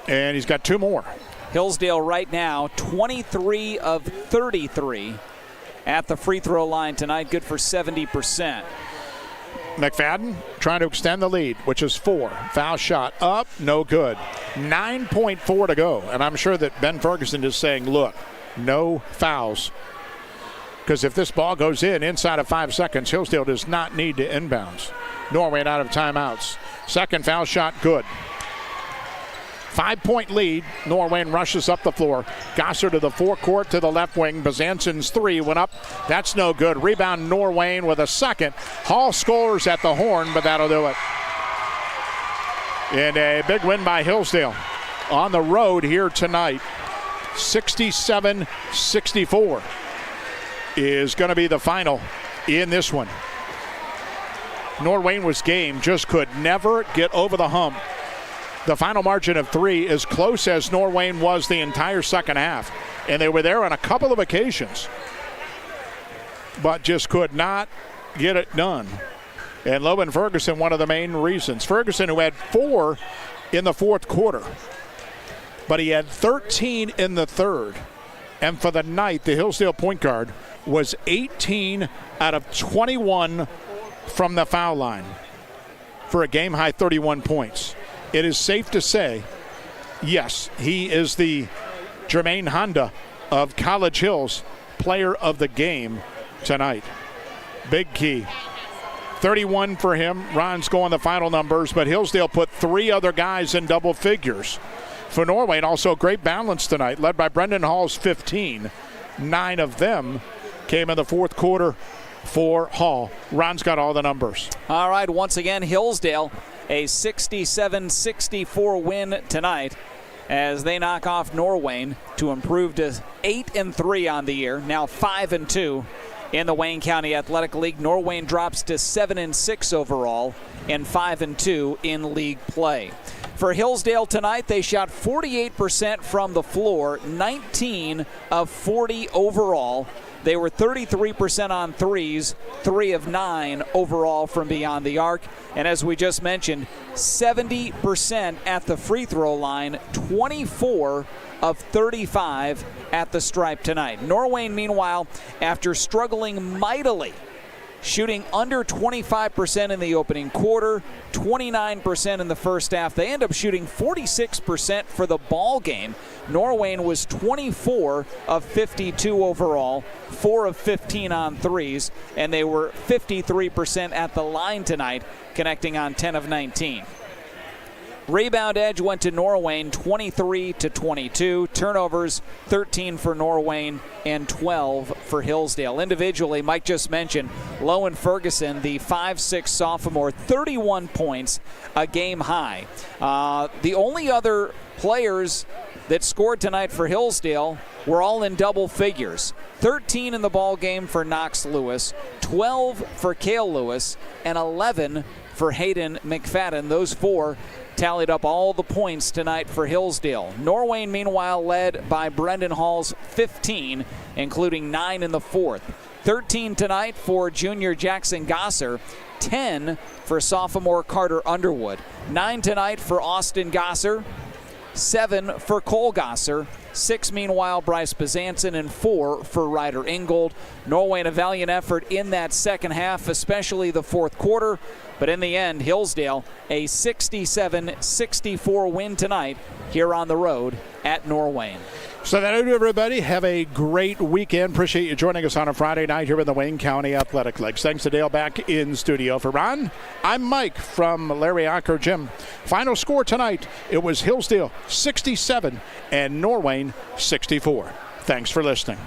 And he's got 2 more. Hillsdale right now, 23 of 33 at the free throw line tonight, good for 70%. McFadden trying to extend the lead, which is 4. Foul shot up, no good. 9.4 to go. And I'm sure that Ben Ferguson is saying, look, no fouls. Because if this ball goes in inside of 5 seconds, Hillsdale does not need to inbounds. Norwayne out of timeouts. Second foul shot, good. 5-point lead. Norwayne rushes up the floor. Gosser to the forecourt to the left wing. Bazansen's 3 went up. That's no good. Rebound Norwayne with a second. Hall scores at the horn, but that'll do it. And a big win by Hillsdale on the road here tonight. 67-64 is going to be the final in this one. Norwayne was game, just could never get over the hump. The final margin of 3, as close as Norwayne was the entire second half. And they were there on a couple of occasions, but just could not get it done. And Logan Ferguson, one of the main reasons. Ferguson, who had 4 in the fourth quarter, but he had 13 in the third. And for the night, the Hillsdale point guard was 18 out of 21 from the foul line for a game-high 31 points. It is safe to say, yes, he is the Jermaine Honda of College Hills player of the game tonight. Big key. 31 for him. Ron's going the final numbers, but Hillsdale put 3 other guys in double figures. For Norwayne, also great balance tonight, led by Brendan Hall's 15. 9 of them came in the fourth quarter for Hall. Ron's got all the numbers. All right, once again, Hillsdale, a 67-64 win tonight as they knock off Norwayne to improve to 8-3 on the year, now 5-2 in the Wayne County Athletic League. Norwayne drops to 7-6 overall and 5-2 in league play. For Hillsdale tonight, they shot 48% from the floor, 19 of 40 overall. They were 33% on threes, 3 of 9 overall from beyond the arc. And as we just mentioned, 70% at the free throw line, 24 of 35 at the stripe tonight. Norwayne, meanwhile, after struggling mightily, shooting under 25% in the opening quarter, 29% in the first half. They end up shooting 46% for the ball game. Norwayne was 24 of 52 overall, 4 of 15 on threes, and they were 53% at the line tonight, connecting on 10 of 19. Rebound edge went to Norwayne, 23-22. Turnovers, 13 for Norwayne and 12 for Hillsdale. Individually, Mike just mentioned Lowen Ferguson, the 5'6 sophomore, 31 points, a game high. The only other players that scored tonight for Hillsdale were all in double figures. 13 in the ball game for Knox Lewis, 12 for Cale Lewis, and 11 for Hayden McFadden. Those 4 tallied up all the points tonight for Hillsdale. Norwayne, meanwhile, led by Brendan Hall's 15, including 9 in the fourth. 13 tonight for junior Jackson Gosser, 10 for sophomore Carter Underwood. 9 tonight for Austin Gosser, 7 for Cole Gosser, 6 meanwhile Bryce Bazansen, and 4 for Ryder Ingold. Norwayne, a valiant effort in that second half, especially the fourth quarter. But in the end, Hillsdale, a 67-64 win tonight here on the road at Norwayne. So that'll do, everybody. Have a great weekend. Appreciate you joining us on a Friday night here in the Wayne County Athletic League. Thanks to Dale back in studio. For Ron, I'm Mike from Larry Acker Gym. Final score tonight, it was Hillsdale 67 and Norwayne 64. Thanks for listening.